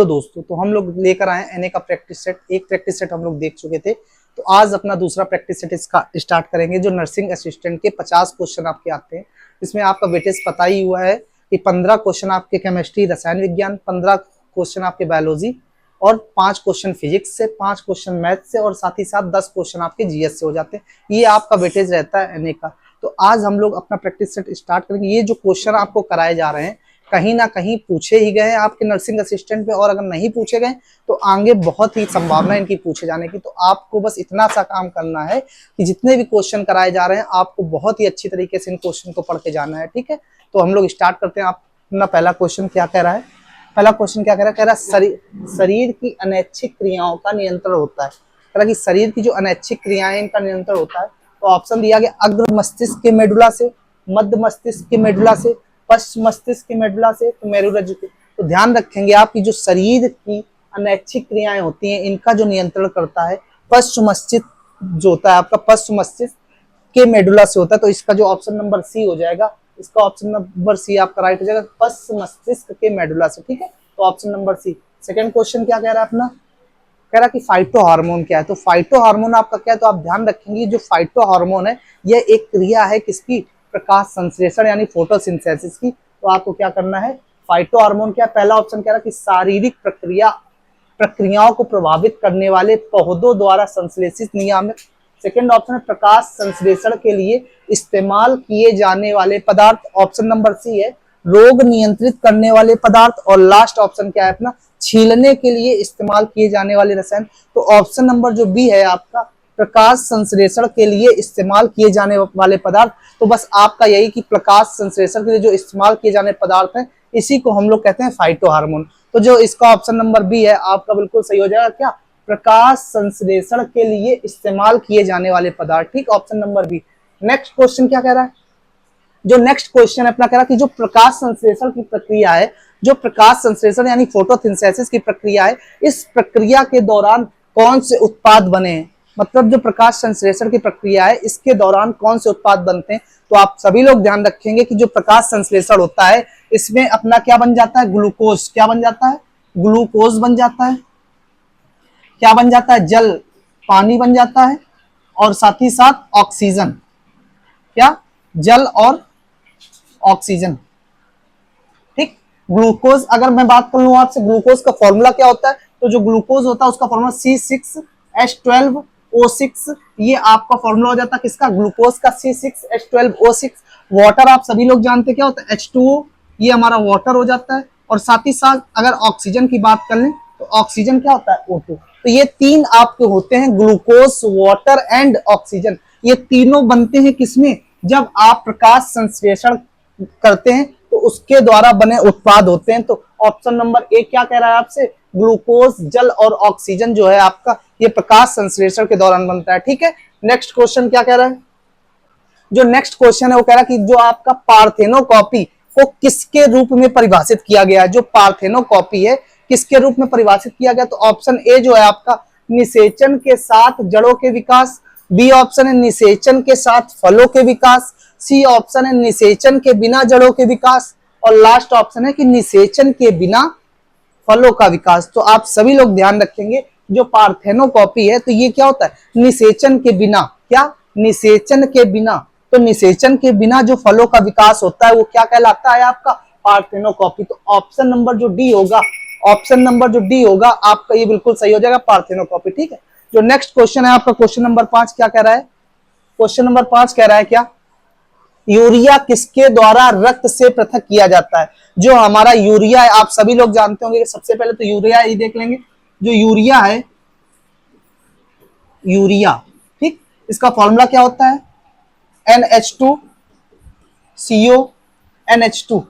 तो दोस्तों तो हम लोग लेकर आए एनए का प्रैक्टिस सेट। एक प्रैक्टिस सेट हम लोग देख चुके थे, तो आज अपना दूसरा प्रैक्टिस सेट इसका स्टार्ट करेंगे। जो नर्सिंग असिस्टेंट के 50 क्वेश्चन आपके आते हैं, इसमें आपका वेटेज पता ही हुआ है कि 15 क्वेश्चन आपके केमिस्ट्री रसायन विज्ञान, 15 क्वेश्चन आपके बायोलॉजी और 5 क्वेश्चन फिजिक्स से, 5 क्वेश्चन मैथ से और साथ ही साथ 10 क्वेश्चन आपके जीएस से हो जाते हैं। ये आपका वेटेज रहता है एनए का। तो आज हम लोग अपना प्रैक्टिस सेट स्टार्ट करेंगे। ये जो क्वेश्चन आपको कराए जा रहे हैं कहीं ना कहीं पूछे ही गए हैं आपके नर्सिंग असिस्टेंट पे, और अगर नहीं पूछे गए तो आगे बहुत ही संभावना है इनकी पूछे जाने की। तो आपको बस इतना सा काम करना है कि जितने भी क्वेश्चन कराए जा रहे हैं आपको बहुत ही अच्छी तरीके से इन क्वेश्चन को पढ़ के जाना है, ठीक है। तो हम लोग स्टार्ट करते हैं। आप अपना पहला क्वेश्चन क्या कह रहा है? पहला क्वेश्चन क्या कह रहा है? कह रहा है शरीर की अनैच्छिक क्रियाओं का नियंत्रण होता है। कह रहा है कि शरीर की जो अनैच्छिक क्रियाएं इनका नियंत्रण होता है। तो ऑप्शन दिया गया अग्र मस्तिष्क के मेडुला से, मध्य मस्तिष्क के मेडुला से, पश्चिम मस्तिष्क की मेडुला से, तो मेरुरज्जु की। तो ध्यान रखेंगे आपकी जो शरीर की अनैच्छिक क्रियाएं होती हैं इनका जो नियंत्रण करता है पश्चिम मस्तिष्क जो होता है आपका, पश्चिम मस्तिष्क के मेडुला से होता है। तो इसका जो ऑप्शन नंबर सी हो जाएगा, इसका ऑप्शन नंबर सी आपका राइट हो जाएगा, पश्चिम मस्तिष्क के मेडुला से, ठीक है। तो option number C. Second question क्या कह रहा है अपना? कह रहा कि फाइटो हार्मोन क्या है। तो फाइटो हार्मोन आपका क्या है? तो आप ध्यान रखेंगे जो फाइटो हार्मोन है यह एक क्रिया है किसकी? प्रकाश संश्लेषण यानी फोटोसिंथेसिस की। तो आपको क्या करना है? फाइटो हार्मोन क्या है? पहला ऑप्शन कह रहा है कि शारीरिक प्रक्रियाओं को प्रभावित करने वाले पौधों द्वारा संश्लेषित नियामक। सेकंड ऑप्शन है प्रकाश संश्लेषण के लिए इस्तेमाल किए जाने वाले पदार्थ। ऑप्शन नंबर सी है रोग नियंत्रित करने वाले पदार्थ। और लास्ट ऑप्शन क्या है अपना? छीलने के लिए इस्तेमाल किए जाने वाले रसायन। तो ऑप्शन नंबर जो बी है आपका प्रकाश संश्लेषण के लिए इस्तेमाल किए जाने वाले पदार्थ। तो बस आपका यही कि प्रकाश संश्लेषण के लिए जो इस्तेमाल किए जाने पदार्थ हैं इसी को हम लोग कहते हैं फाइटो हार्मोन। तो जो इसका ऑप्शन नंबर बी है आपका बिल्कुल सही हो जाएगा। क्या? प्रकाश संश्लेषण के लिए इस्तेमाल किए जाने वाले पदार्थ, ठीक, option number B. Next question क्या कह रहा है? जो नेक्स्ट क्वेश्चन अपना कह रहा है कि जो प्रकाश संश्लेषण की प्रक्रिया है, जो प्रकाश संश्लेषण यानी फोटोसिंथेसिस की प्रक्रिया है, इस प्रक्रिया के दौरान कौन से उत्पाद बने हैं? मतलब जो प्रकाश संश्लेषण की प्रक्रिया है इसके दौरान कौन से उत्पाद बनते हैं? तो आप सभी लोग ध्यान रखेंगे कि जो प्रकाश संश्लेषण होता है इसमें अपना क्या बन जाता है? ग्लूकोज। क्या बन जाता है? ग्लूकोज बन जाता है। क्या बन जाता है? जल, पानी बन जाता है, और साथ ही साथ ऑक्सीजन। क्या? जल और ऑक्सीजन, ठीक। ग्लूकोज अगर मैं बात कर लूं आपसे, ग्लूकोज का फॉर्मूला क्या होता है? तो जो ग्लूकोज होता है उसका फॉर्मूला C6H12O6। ये आपका फॉर्मूला हो जाता है किसका? ग्लूकोज का, C6H12O6। वाटर आप सभी लोग जानते हैं क्या होता है? H2O, ये हमारा वाटर हो जाता है। और साथ ही साथ अगर ऑक्सीजन की बात कर लें तो ऑक्सीजन क्या होता है? O2। तो ये तीन आपके होते हैं, ग्लूकोज, वाटर एंड ऑक्सीजन। ये तीनों बनते हैं किसमें? जब आप प्रकाश संश्लेषण करते हैं तो उसके द्वारा बने उत्पाद होते हैं। तो ऑप्शन नंबर ए क्या कह रहा है आपसे? ग्लूकोज, जल और ऑक्सीजन जो है आपका ये प्रकाश संश्लेषण के दौरान बनता है, ठीक है। नेक्स्ट क्वेश्चन क्या कह रहा है? जो नेक्स्ट क्वेश्चन है वो कह रहा है कि जो आपका पार्थेनोकॉपी को किसके रूप में परिभाषित किया गया है? जो पार्थेनोकॉपी है किसके रूप में परिभाषित किया गया? तो ऑप्शन ए जो है आपका निषेचन के साथ जड़ों के विकास, बी ऑप्शन है निषेचन के साथ फलों के विकास, सी ऑप्शन है निषेचन के बिना जड़ों के विकास, और लास्ट ऑप्शन है कि निषेचन के बिना फलों का विकास। तो आप सभी लोग ध्यान रखेंगे जो पार्थेनोकॉपी है तो ये क्या होता है? निषेचन के बिना। क्या? निषेचन के बिना। तो निषेचन के बिना जो फलों का विकास होता है वो क्या कहलाता है आपका? पार्थेनोकॉपी। तो ऑप्शन नंबर जो डी होगा, ऑप्शन नंबर जो डी होगा आपका ये बिल्कुल सही हो जाएगा, पार्थेनोकॉपी, ठीक है। जो नेक्स्ट क्वेश्चन है आपका क्वेश्चन नंबर 5 क्या कह रहा है? क्वेश्चन नंबर 5 कह रहा है क्या? यूरिया किसके द्वारा रक्त से पृथक किया जाता है? जो हमारा यूरिया है आप सभी लोग जानते होंगे। सबसे पहले तो यूरिया ही देख लेंगे। जो यूरिया है, यूरिया, ठीक, इसका फॉर्मूला क्या होता है? NH2CO NH2।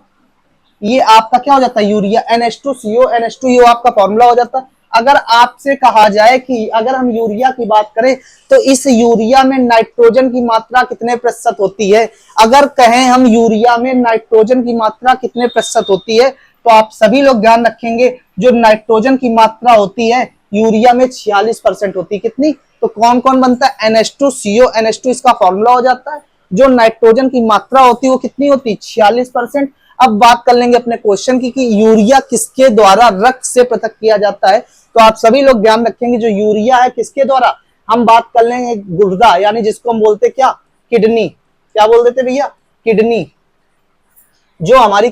ये आपका क्या हो जाता है? यूरिया, NH2CO NH2 ये आपका फॉर्मूला हो जाता है। अगर आपसे कहा जाए कि अगर हम यूरिया की बात करें तो इस यूरिया में नाइट्रोजन की मात्रा कितने प्रतिशत होती है? अगर कहें हम यूरिया में नाइट्रोजन की मात्रा कितने प्रतिशत होती है तो आप सभी लोग ध्यान रखेंगे जो नाइट्रोजन की मात्रा होती है यूरिया में 46% होती है। कितनी? तो कौन कौन बनता है? NH2CO NH2 इसका फॉर्मूला हो जाता है। जो नाइट्रोजन की मात्रा होती है वो कितनी होती है? 46%। अब बात कर लेंगे अपने क्वेश्चन की कि यूरिया किसके द्वारा रक्त से पृथक किया जाता है। तो आप सभी लोग ध्यान रखेंगे जो यूरिया है किसके द्वारा, हम बात कर लेंगे गुर्दा, यानी जिसको हम बोलते क्या, किडनी। क्या बोल देते भैया, किडनी। जो हमारी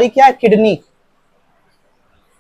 क्या है, किडनी।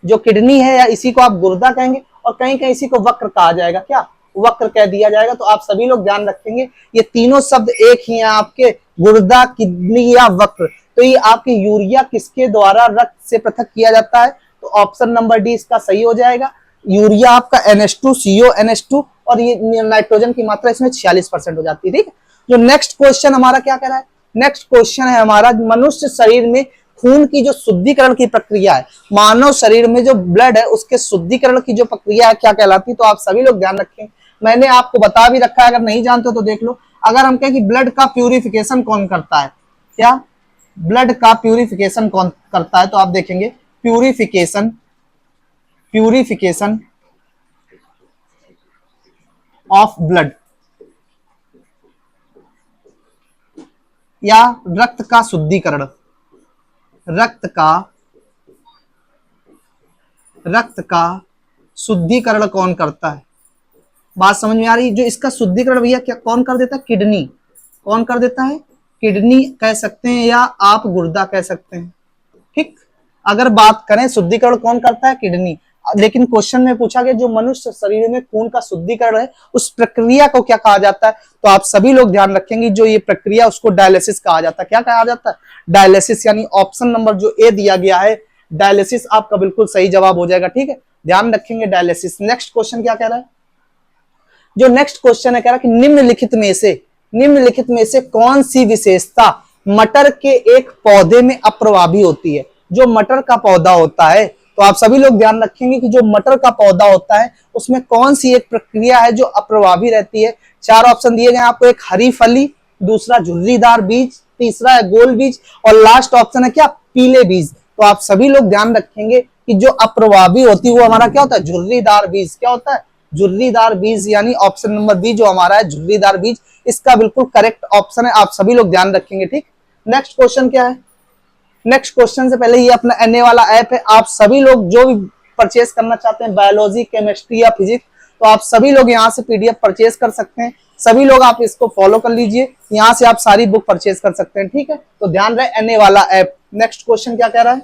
जो किडनी है या इसी को आप गुर्दा कहेंगे, और कहीं कहीं इसी को वक्र कहा जाएगा, क्या वक्र कह दिया जाएगा। तो आप सभी लोग ध्यान रखेंगे ये तीनों शब्द एक ही हैं आपके, गुर्दा, किडनी या वक्र। तो ये आपके यूरिया किसके द्वारा रक्त से पृथक किया जाता है, तो ऑप्शन नंबर डी इसका सही हो जाएगा। यूरिया आपका NH2CO NH2, और ये नाइट्रोजन की मात्रा इसमें 46% हो जाती है, ठीक है। जो नेक्स्ट क्वेश्चन हमारा क्या कह रहा है, नेक्स्ट क्वेश्चन है हमारा मनुष्य शरीर में खून की जो शुद्धिकरण की प्रक्रिया है, मानव शरीर में जो ब्लड है उसके शुद्धिकरण की जो प्रक्रिया है क्या कहलाती है। तो आप सभी लोग ध्यान रखें, मैंने आपको बता भी रखा है, अगर नहीं जानते तो देख लो। अगर हम कहें कि ब्लड का प्यूरिफिकेशन कौन करता है, क्या ब्लड का प्यूरिफिकेशन कौन करता है, तो आप देखेंगे प्यूरिफिकेशन ऑफ ब्लड, या रक्त का शुद्धिकरण, रक्त का शुद्धिकरण कौन करता है। बात समझ में आ रही, जो इसका शुद्धिकरण भैया क्या कौन कर देता है, किडनी। कौन कर देता है, किडनी कह सकते हैं या आप गुर्दा कह सकते हैं, ठीक। अगर बात करें शुद्धिकरण कौन करता है, किडनी। लेकिन क्वेश्चन में पूछा गया जो मनुष्य शरीर में खून का शुद्धिकरण है उस प्रक्रिया को क्या कहा जाता है। तो आप सभी लोग ध्यान रखेंगे जो ये प्रक्रिया उसको डायलिसिस कहा जाता है। क्या कहा जाता है, डायलिसिस। यानी ऑप्शन नंबर जो ए दिया गया है डायलिसिस आपका बिल्कुल सही जवाब हो जाएगा, ठीक है। ध्यान रखेंगे डायलिसिस। नेक्स्ट क्वेश्चन क्या कह रहा है, जो नेक्स्ट क्वेश्चन है कह रहा है कि निम्नलिखित में से कौन सी विशेषता मटर के एक पौधे में अप्रभावी होती है। जो मटर का पौधा होता है, तो आप सभी लोग ध्यान रखेंगे कि जो मटर का पौधा होता है उसमें कौन सी एक प्रक्रिया है जो अप्रभावी रहती है। 4 ऑप्शन दिए गए आपको, एक हरी फली, दूसरा झुर्रीदार बीज, तीसरा है गोल बीज, और लास्ट ऑप्शन है क्या, पीले बीज। तो आप सभी लोग ध्यान रखेंगे कि जो अप्रभावी होती है वो हमारा क्या होता है, झुर्रीदार बीज। क्या होता है, झुर्रीदार बीज, यानी ऑप्शन नंबर बी जो हमारा है झुर्रीदार बीज, इसका बिल्कुल करेक्ट ऑप्शन है। आप सभी लोग ध्यान रखेंगे, ठीक। नेक्स्ट क्वेश्चन क्या है, नेक्स्ट क्वेश्चन से पहले ये अपना एनए वाला ऐप है, आप सभी लोग जो भी परचेज करना चाहते हैं बायोलॉजी, केमिस्ट्री या फिजिक्स, तो आप सभी लोग यहाँ से पीडीएफ परचेज कर सकते हैं। सभी लोग आप इसको फॉलो कर लीजिए, यहाँ से आप सारी बुक परचेज कर सकते हैं, ठीक है। तो ध्यान रहे एनए वाला ऐप। नेक्स्ट क्वेश्चन क्या कह रहा है,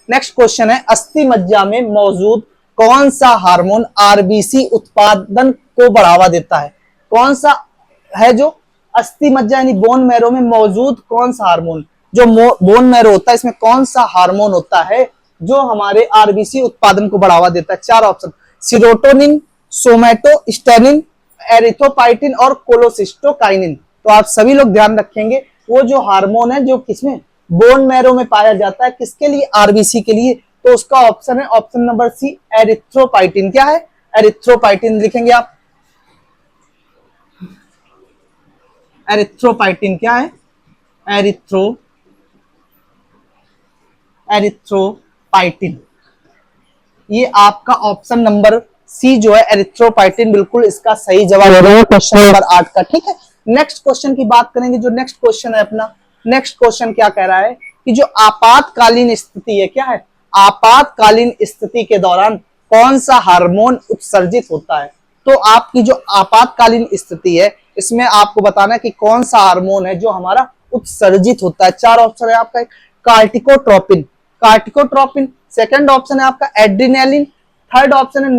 नेक्स्ट क्वेश्चन है अस्थि मज्जा में मौजूद कौन सा हार्मोन आरबीसी उत्पादन को बढ़ावा देता है। कौन सा है जो अस्थि मज्जा यानी बोन मैरो में मौजूद कौन सा हार्मोन, जो बोन मैरो होता है इसमें कौन सा हार्मोन होता है जो हमारे आरबीसी उत्पादन को बढ़ावा देता है। 4 ऑप्शन, सीरोटोनिन, सोमैटोस्टेनिन, एरिथ्रोपाइटिन और कोलोसिस्टोकाइनिन। तो आप सभी लोग ध्यान रखेंगे वो जो हार्मोन है जो किसमें, बोन मैरो में पाया जाता है, किसके लिए, आरबीसी के लिए। तो उसका ऑप्शन है ऑप्शन नंबर सी, एरिथ्रोपाइटिन। क्या है, एरिथ्रोपाइटिन लिखेंगे आप। एरिथ्रोपाइटिन क्या है, एरिथ्रोपाइटिन, ये आपका ऑप्शन नंबर सी जो है एरिथ्रोपाइटिन बिल्कुल इसका सही जवाब है क्वेश्चन नंबर 8 का, ठीक है। नेक्स्ट क्वेश्चन की बात करेंगे, जो नेक्स्ट क्वेश्चन है अपना, नेक्स्ट क्वेश्चन क्या कह रहा है कि जो आपातकालीन स्थिति है, क्या है, आपातकालीन स्थिति के दौरान कौन सा हार्मोन उत्सर्जित होता है। तो आपकी जो आपातकालीन स्थिति है इसमें आपको बताना है कि कौन सा हार्मोन है जो हमारा उत्सर्जित होता है। 4 ऑप्शन है आपका, कार्टिकोट्रोपिन, सेकंड ऑप्शन है आपका एड्रिनलिन, थर्ड ऑप्शन है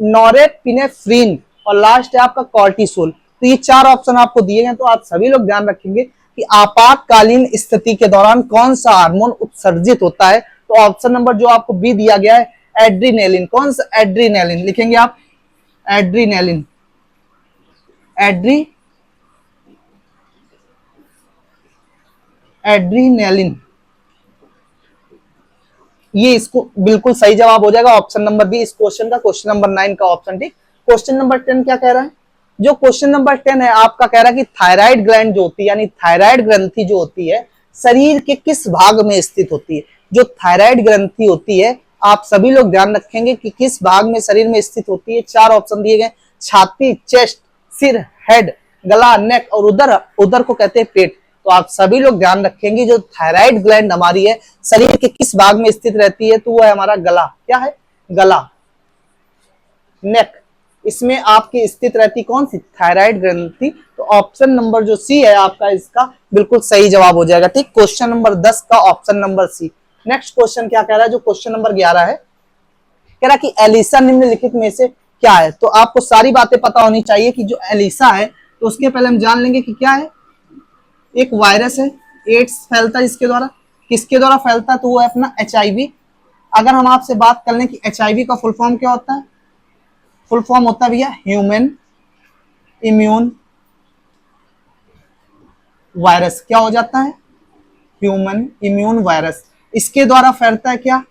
नॉरेपिनेफ्रिन, और लास्ट है आपका कॉर्टिसोल। तो ये 4 ऑप्शन आपको दिए गए। तो आप सभी लोग ध्यान रखेंगे कि आपातकालीन स्थिति के दौरान कौन सा हार्मोन उत्सर्जित होता है। तो ऑप्शन नंबर जो आपको बी दिया गया है एड्रिनलिन। कौन सा, एड्रिनलिन लिखेंगे आप, एड्रिनलिन, एड्रिनलिन, ये इसको बिल्कुल सही जवाब हो जाएगा ऑप्शन नंबर बी इस क्वेश्चन का, क्वेश्चन नंबर 9 का ऑप्शन, ठीक। क्वेश्चन नंबर 10 क्या कह रहा है, जो क्वेश्चन नंबर 10 है आपका कह रहा है कि थायराइड ग्लैंड जो होती है यानी थायराइड ग्रंथि जो होती है शरीर के किस भाग में स्थित होती है। जो थायराइड ग्रंथि होती है आप सभी लोग ध्यान रखेंगे कि किस भाग में शरीर में स्थित होती है। 4 ऑप्शन दिए गए, छाती, चेस्ट, सिर, हेड, गला, नेक, और उदर, उदर को कहते हैं पेट। तो आप सभी लोग ध्यान रखेंगे जो थायराइड ग्लैंड हमारी है शरीर के किस भाग में स्थित रहती है, तो वो है हमारा गला। क्या है? गला। नेक, इसमें आपकी स्थित रहती कौन सी? थायराइड ग्रंथि। तो ऑप्शन नंबर जो सी है आपका इसका बिल्कुल सही जवाब हो जाएगा। ठीक, क्वेश्चन नंबर 10 का option number C. Next question क्या कह रहा है, जो क्वेश्चन नंबर 11 है, कह रहा कि एलिसा निम्नलिखित में से क्या है। तो आपको सारी बातें पता होनी चाहिए कि जो एलिसा है, तो उसके पहले हम जान लेंगे कि क्या है। एक वायरस है, एड्स फैलता है इसके द्वारा। किसके द्वारा फैलता है? तो वो है अपना HIV। अगर हम आपसे बात कर लें कि HIV का फुल फॉर्म क्या होता है, फुल फॉर्म होता है भैया ह्यूमन इम्यून वायरस। क्या हो जाता है? Human immune virus. इसके द्वारा फैलता है क्या?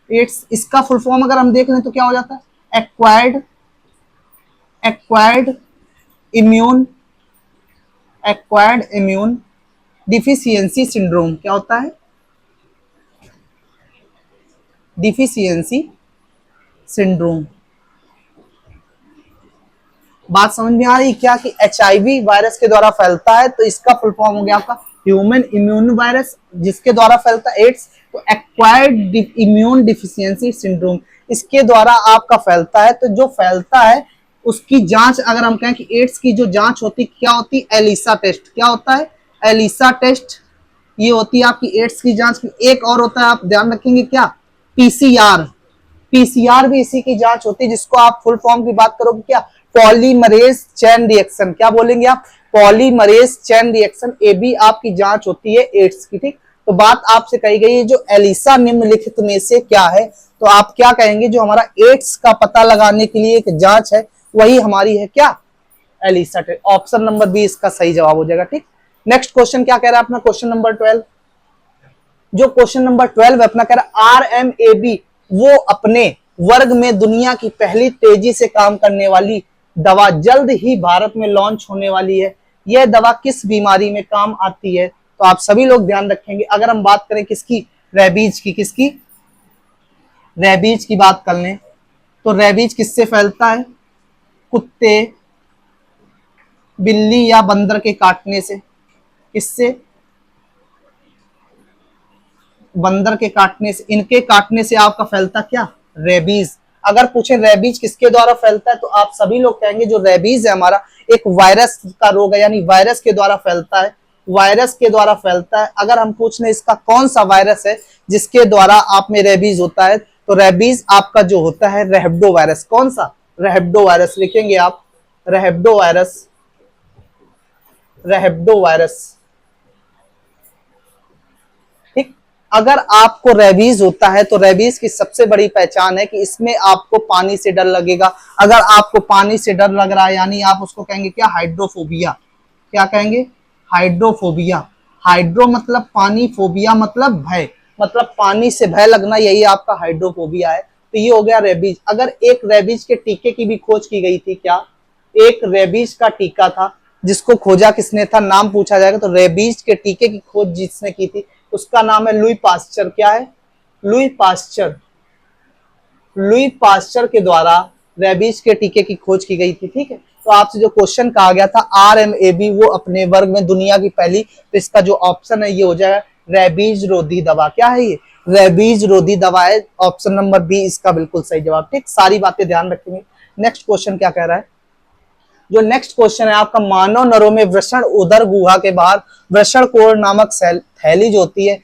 एड्स। इसका फुल फॉर्म अगर हम देख लें तो क्या हो जाता है? Acquired immune deficiency syndrome. क्या होता है? Deficiency syndrome. बात समझ में आ रही क्या कि HIV वायरस के द्वारा फैलता है, तो इसका फुल फॉर्म हो गया आपका ह्यूमन इम्यून वायरस। जिसके द्वारा फैलता है एड्स, तो एक्वायर्ड इम्यून डिफिशियंसी सिंड्रोम। इसके द्वारा आपका फैलता है। तो जो फैलता है उसकी जांच अगर हम कहें कि एड्स की जो जांच होती क्या होती? ELISA test. क्या होता है? ELISA test. ये होती है आपकी एड्स की जांच की। एक और होता है, आप ध्यान रखेंगे क्या? PCR। PCR भी इसी की जांच होती है, जिसको आप फुल फॉर्म की बात करोगे क्या? Polymerase chain reaction. क्या बोलेंगे आप? Polymerase chain reaction. ये भी आपकी जांच होती है एड्स की। ठीक, तो बात आपसे कही गई है जो एलिसा निम्नलिखित में से क्या है, तो आप क्या कहेंगे? जो हमारा एड्स का पता लगाने के लिए एक जांच है, वही हमारी है क्या? ELISA test. Option number B इसका सही जवाब हो जाएगा। ठीक, नेक्स्ट क्वेश्चन क्या कह रहा है अपना? Question number 12। जो क्वेश्चन नंबर 12 अपना कह रहा RMAB वो अपने वर्ग में दुनिया की पहली तेजी से काम करने वाली दवा जल्द ही भारत में लॉन्च होने वाली है। यह दवा किस बीमारी में काम आती है? तो आप सभी लोग ध्यान रखेंगे। अगर हम बात करें किसकी? रेबीज की। किसकी? रेबीज की बात कर लें तो रेबीज किससे फैलता है? कुत्ते, बिल्ली या बंदर के काटने से। किससे? बंदर के काटने से। इनके काटने से आपका फैलता क्या? रेबीज। अगर पूछे रेबीज किसके द्वारा फैलता है, तो आप सभी लोग कहेंगे जो रेबीज है हमारा एक वायरस का रोग है, यानी वायरस के द्वारा फैलता है। वायरस के द्वारा फैलता है। अगर हम पूछ लें इसका कौन सा वायरस है जिसके द्वारा आप में रेबीज होता है, तो रेबीज आपका जो होता है रेहब्डो वायरस। कौन सा? रेहब्डो वायरस। लिखेंगे आप रेहब्डो वायरस। रेहब्डो वायरस। ठीक, अगर आपको रेबीज होता है तो रेबीज की सबसे बड़ी पहचान है कि इसमें आपको पानी से डर लगेगा। अगर आपको पानी से डर लग रहा है यानी आप उसको कहेंगे क्या? हाइड्रोफोबिया। क्या कहेंगे? हाइड्रोफोबिया। हाइड्रो मतलब पानी, फोबिया मतलब भय, मतलब पानी से भय लगना, यही आपका हाइड्रोफोबिया है। तो ये हो गया रेबीज। अगर एक रेबीज के टीके की भी खोज की गई थी। क्या? एक रेबीज का टीका था जिसको खोजा किसने था? नाम पूछा जाएगा तो रेबीज के टीके की खोज जिसने की थी उसका नाम है लुई पास्चर। क्या है? Louis Pasteur. लुई पास्चर के द्वारा रेबीज के टीके की खोज की गई थी। ठीक है, तो आपसे जो क्वेश्चन कहा गया था RMAB वो अपने वर्ग में दुनिया की पहली, तो इसका जो ऑप्शन है ये हो जाएगा रेबीज रोधी दवा। क्या है ये? रेबीज रोधी दवा है। ऑप्शन नंबर बी इसका बिल्कुल सही जवाब। ठीक, सारी बातें ध्यान रखेंगे। नेक्स्ट क्वेश्चन क्या कह रहा है? जो नेक्स्ट क्वेश्चन है आपका, मानव नरों में वृषण उदर गुहा के बाहर वृषण कोर नामक थैली जो होती है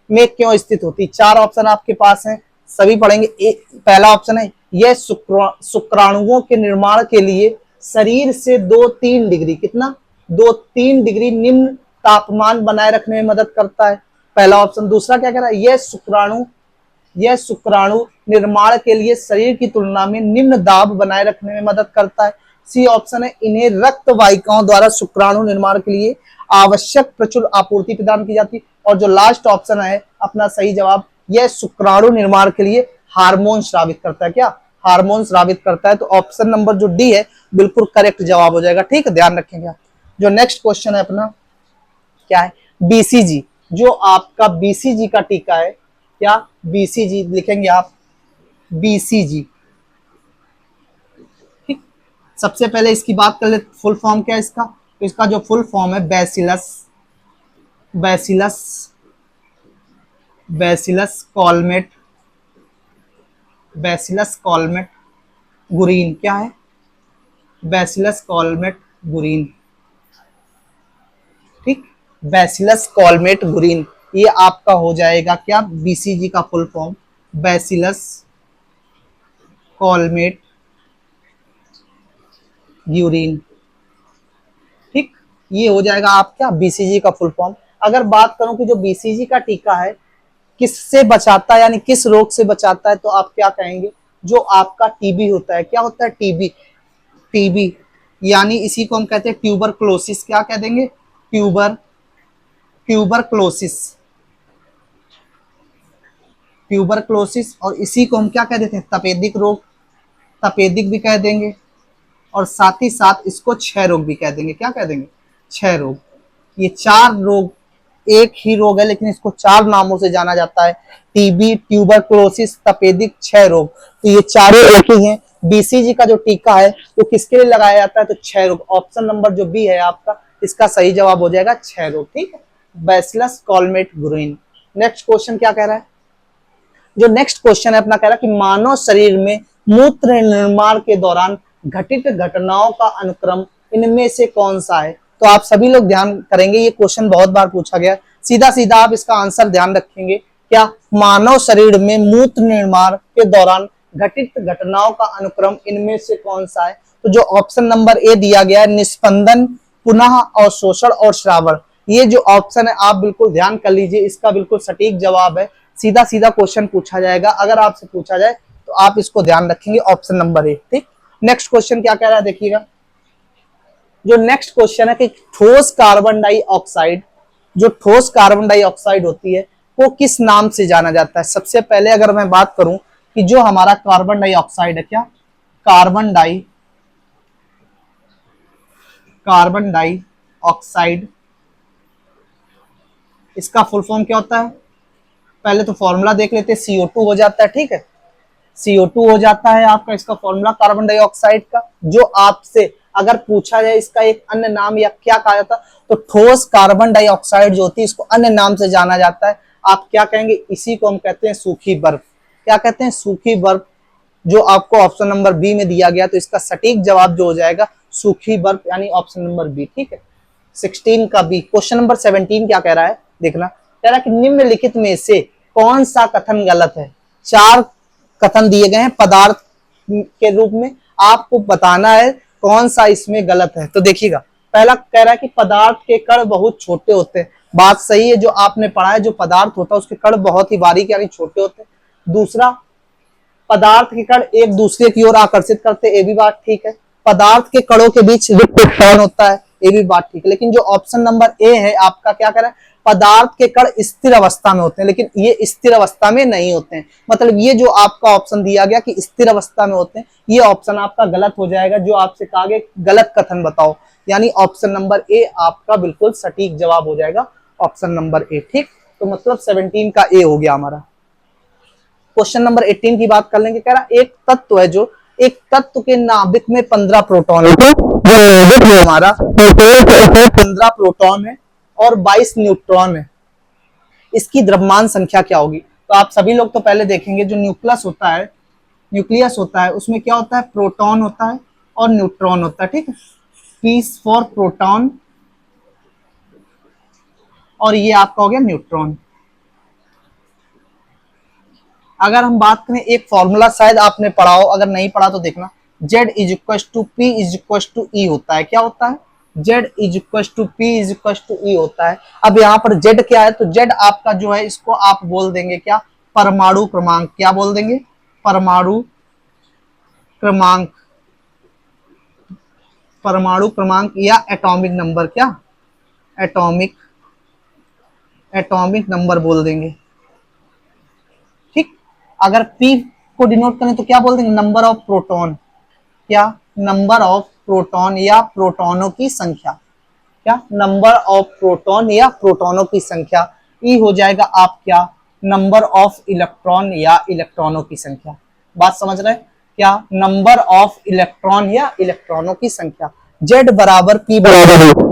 में क्यों स्थित होती है? चार ऑप्शन आपके पास हैं, सभी पढ़ेंगे। पहला ऑप्शन है यह शुक्राणुओं के निर्माण के लिए शरीर से 2-3 डिग्री, कितना? 2-3 डिग्री निम्न तापमान बनाए रखने में मदद करता है। पहला ऑप्शन। दूसरा क्या कह रहा है? यह शुक्राणु निर्माण के लिए शरीर की तुलना में निम्न दाब बनाए रखने में मदद करता है। सी ऑप्शन है इन्हें रक्त वाहिकाओं द्वारा शुक्राणु निर्माण के लिए आवश्यक प्रचुर आपूर्ति प्रदान की जाती है। और जो लास्ट ऑप्शन है अपना सही जवाब, यह शुक्राणु निर्माण के लिए हार्मोन स्रावित करता है। क्या? हार्मोन स्रावित करता है। तो ऑप्शन नंबर जो डी है बिल्कुल करेक्ट जवाब हो जाएगा। ठीक है, ध्यान रखेंगे आप। जो नेक्स्ट क्वेश्चन है अपना क्या है? BCG। जो आपका BCG का टीका है, क्या? BCG लिखेंगे आप BCG। ठीक, सबसे पहले इसकी बात कर ले, फुल फॉर्म क्या है इसका, तो इसका जो फुल फॉर्म है bacillus, bacillus, bacillus Calmette, bacillus Calmette Guerin, क्या है, बैसिलस कॉलमेट गुरीन, ठीक, बैसिलस कॉलमेट गुरीन, ये आपका हो जाएगा क्या, बीसीजी का फुल फॉर्म, बैसिलस कॉलमेट ग्यूरिन, ठीक, ये हो जाएगा आपका बीसीजी का फुल फॉर्म। अगर बात करूं कि जो बीसीजी का टीका है किससे बचाता है, यानी किस रोग से बचाता है, तो आप क्या कहेंगे, जो आपका टीबी होता है, क्या होता है टीबी, टीबी यानी इसी को हम कहते हैं ट्यूबरक्लोसिस, क्या कह देंगे, ट्यूबरक्लोसिस, ट्यूबरक्लोसिस, और इसी को हम क्या कह देते हैं, तपेदिक रोग, तपेदिक भी कह देंगे, और साथ ही साथ इसको क्षय रोग भी कह देंगे, क्या कह देंगे, क्षय रोग। ये चार रोग एक ही रोग है लेकिन इसको चार नामों से जाना जाता है, टीबी, ट्यूबरक्लोसिस, तपेदिक, क्षय रोग, तो ये चारों एक ही हैं। बीसीजी का जो टीका है वो किसके लिए लगाया जाता है, तो क्षय रोग, ऑप्शन नंबर जो बी है आपका, इसका सही जवाब हो जाएगा क्षय रोग, ठीक है, बैसिलस कॉलमेट गुरीन। नेक्स्ट क्वेश्चन क्या कह रहा है, जो नेक्स्ट क्वेश्चन है अपना कह रहा है कि मानव शरीर में मूत्र निर्माण के दौरान घटित घटनाओं का अनुक्रम इनमें से कौन सा है, तो आप सभी लोग ध्यान करेंगे, ये क्वेश्चन बहुत बार पूछा गया, सीधा सीधा आप इसका आंसर ध्यान रखेंगे, क्या, मानव शरीर में मूत्र निर्माण के दौरान घटित घटनाओं का अनुक्रम इनमें से कौन सा है, तो जो ऑप्शन नंबर ए दिया गया है, निस्पंदन, पुनः अवशोषण और श्रावण, ये जो ऑप्शन है आप बिल्कुल ध्यान कर लीजिए, इसका बिल्कुल सटीक जवाब है, सीधा सीधा क्वेश्चन पूछा जाएगा, अगर आपसे पूछा जाए तो आप इसको ध्यान रखेंगे, ऑप्शन नंबर ए, ठीक। नेक्स्ट क्वेश्चन क्या कह रहा है देखिएगा, जो नेक्स्ट क्वेश्चन है कि ठोस कार्बन डाइऑक्साइड, जो ठोस कार्बन डाइऑक्साइड होती है वो किस नाम से जाना जाता है। सबसे पहले अगर मैं बात करूं कि जो हमारा कार्बन डाइऑक्साइड है, क्या, कार्बन डाइऑक्साइड, इसका फुल फॉर्म क्या होता है, पहले तो फॉर्मूला देख लेते हैं, CO2 हो जाता है, ठीक है, CO2 हो जाता है आपका इसका फॉर्मूला कार्बन डाइऑक्साइड का। जो आपसे अगर पूछा जाए इसका एक अन्य नाम या क्या कहा जाता, तो ठोस कार्बन डाइऑक्साइड जो होती है इसको अन्य नाम से जाना जाता है, आप क्या कहेंगे, इसी को हम कहते हैं सूखी बर्फ, क्या कहते हैं, सूखी बर्फ, जो आपको ऑप्शन नंबर बी में दिया गया, तो इसका सटीक जवाब जो हो जाएगा सूखी बर्फ, यानी ऑप्शन नंबर बी, ठीक है, 16 का बी। क्वेश्चन नंबर 17 क्या कह रहा है देखना, कह रहा है कि निम्नलिखित में से कौन सा कथन गलत है, चार कथन दिए गए हैं पदार्थ के रूप में, आपको बताना है कौन सा इसमें गलत है। तो देखिएगा, पहला कह रहा है कि पदार्थ के कण बहुत छोटे होते हैं, बात सही है, जो आपने पढ़ा है, जो पदार्थ होता है उसके कण बहुत ही बारीक यानी छोटे होते हैं। दूसरा, पदार्थ के कण एक दूसरे की ओर आकर्षित करते हैं, ये भी बात ठीक है। पदार्थ के कणों के बीच रिक्त स्थान होता है, ये भी बात ठीक है। लेकिन जो ऑप्शन नंबर ए है आपका, क्या कह रहा है, पदार्थ के कण स्थिर अवस्था में होते हैं, लेकिन ये स्थिर अवस्था में नहीं होते हैं। मतलब ये जो आपका ऑप्शन दिया गया कि स्थिर अवस्था में होते हैं, ये ऑप्शन आपका गलत हो जाएगा, जो आपसे कहा गया गलत कथन बताओ, यानी ऑप्शन नंबर ए आपका बिल्कुल सटीक जवाब हो जाएगा, ऑप्शन नंबर ए, ठीक। तो मतलब 17 का ए हो गया हमारा। क्वेश्चन नंबर 18 की बात कर लेंगे, कह रहा एक तत्व है, जो एक तत्व के नाभिक में 15 प्रोटॉन है, हमारा 15 प्रोटॉन है और 22 न्यूट्रॉन है, इसकी द्रव्यमान संख्या क्या होगी। तो आप सभी लोग तो पहले देखेंगे, जो न्यूक्लियस होता है, न्यूक्लियस होता है उसमें क्या होता है, प्रोटॉन होता है और न्यूट्रॉन होता है, ठीक है, पीस फॉर प्रोटॉन, और ये आपका हो गया न्यूट्रॉन। अगर हम बात करें, एक फॉर्मूला शायद आपने पढ़ा हो, अगर नहीं पढ़ा तो देखना, Z is equal to P is equal to E होता है, क्या होता है, Z is equal to P is equal to E होता है। अब यहाँ पर Z क्या है, तो Z आपका जो है, इसको आप बोल देंगे क्या, परमाणु क्रमांक, क्या बोल देंगे, परमाणु क्रमांक, परमाणु क्रमांक या एटॉमिक नंबर, क्या, एटॉमिक नंबर बोल देंगे, ठीक। अगर P को डिनोट करें तो क्या बोल देंगे, नंबर ऑफ प्रोटॉन, क्या, नंबर ऑफ प्रोटॉन या प्रोटॉनों की संख्या, क्या, नंबर ऑफ प्रोटॉन या प्रोटॉनों की संख्या। ई हो जाएगा आप क्या, नंबर ऑफ इलेक्ट्रॉन या इलेक्ट्रॉनों की संख्या। बात समझ रहे हैं। क्या, नंबर ऑफ इलेक्ट्रॉन या इलेक्ट्रॉनों की संख्या। Z बराबर P बराबर है।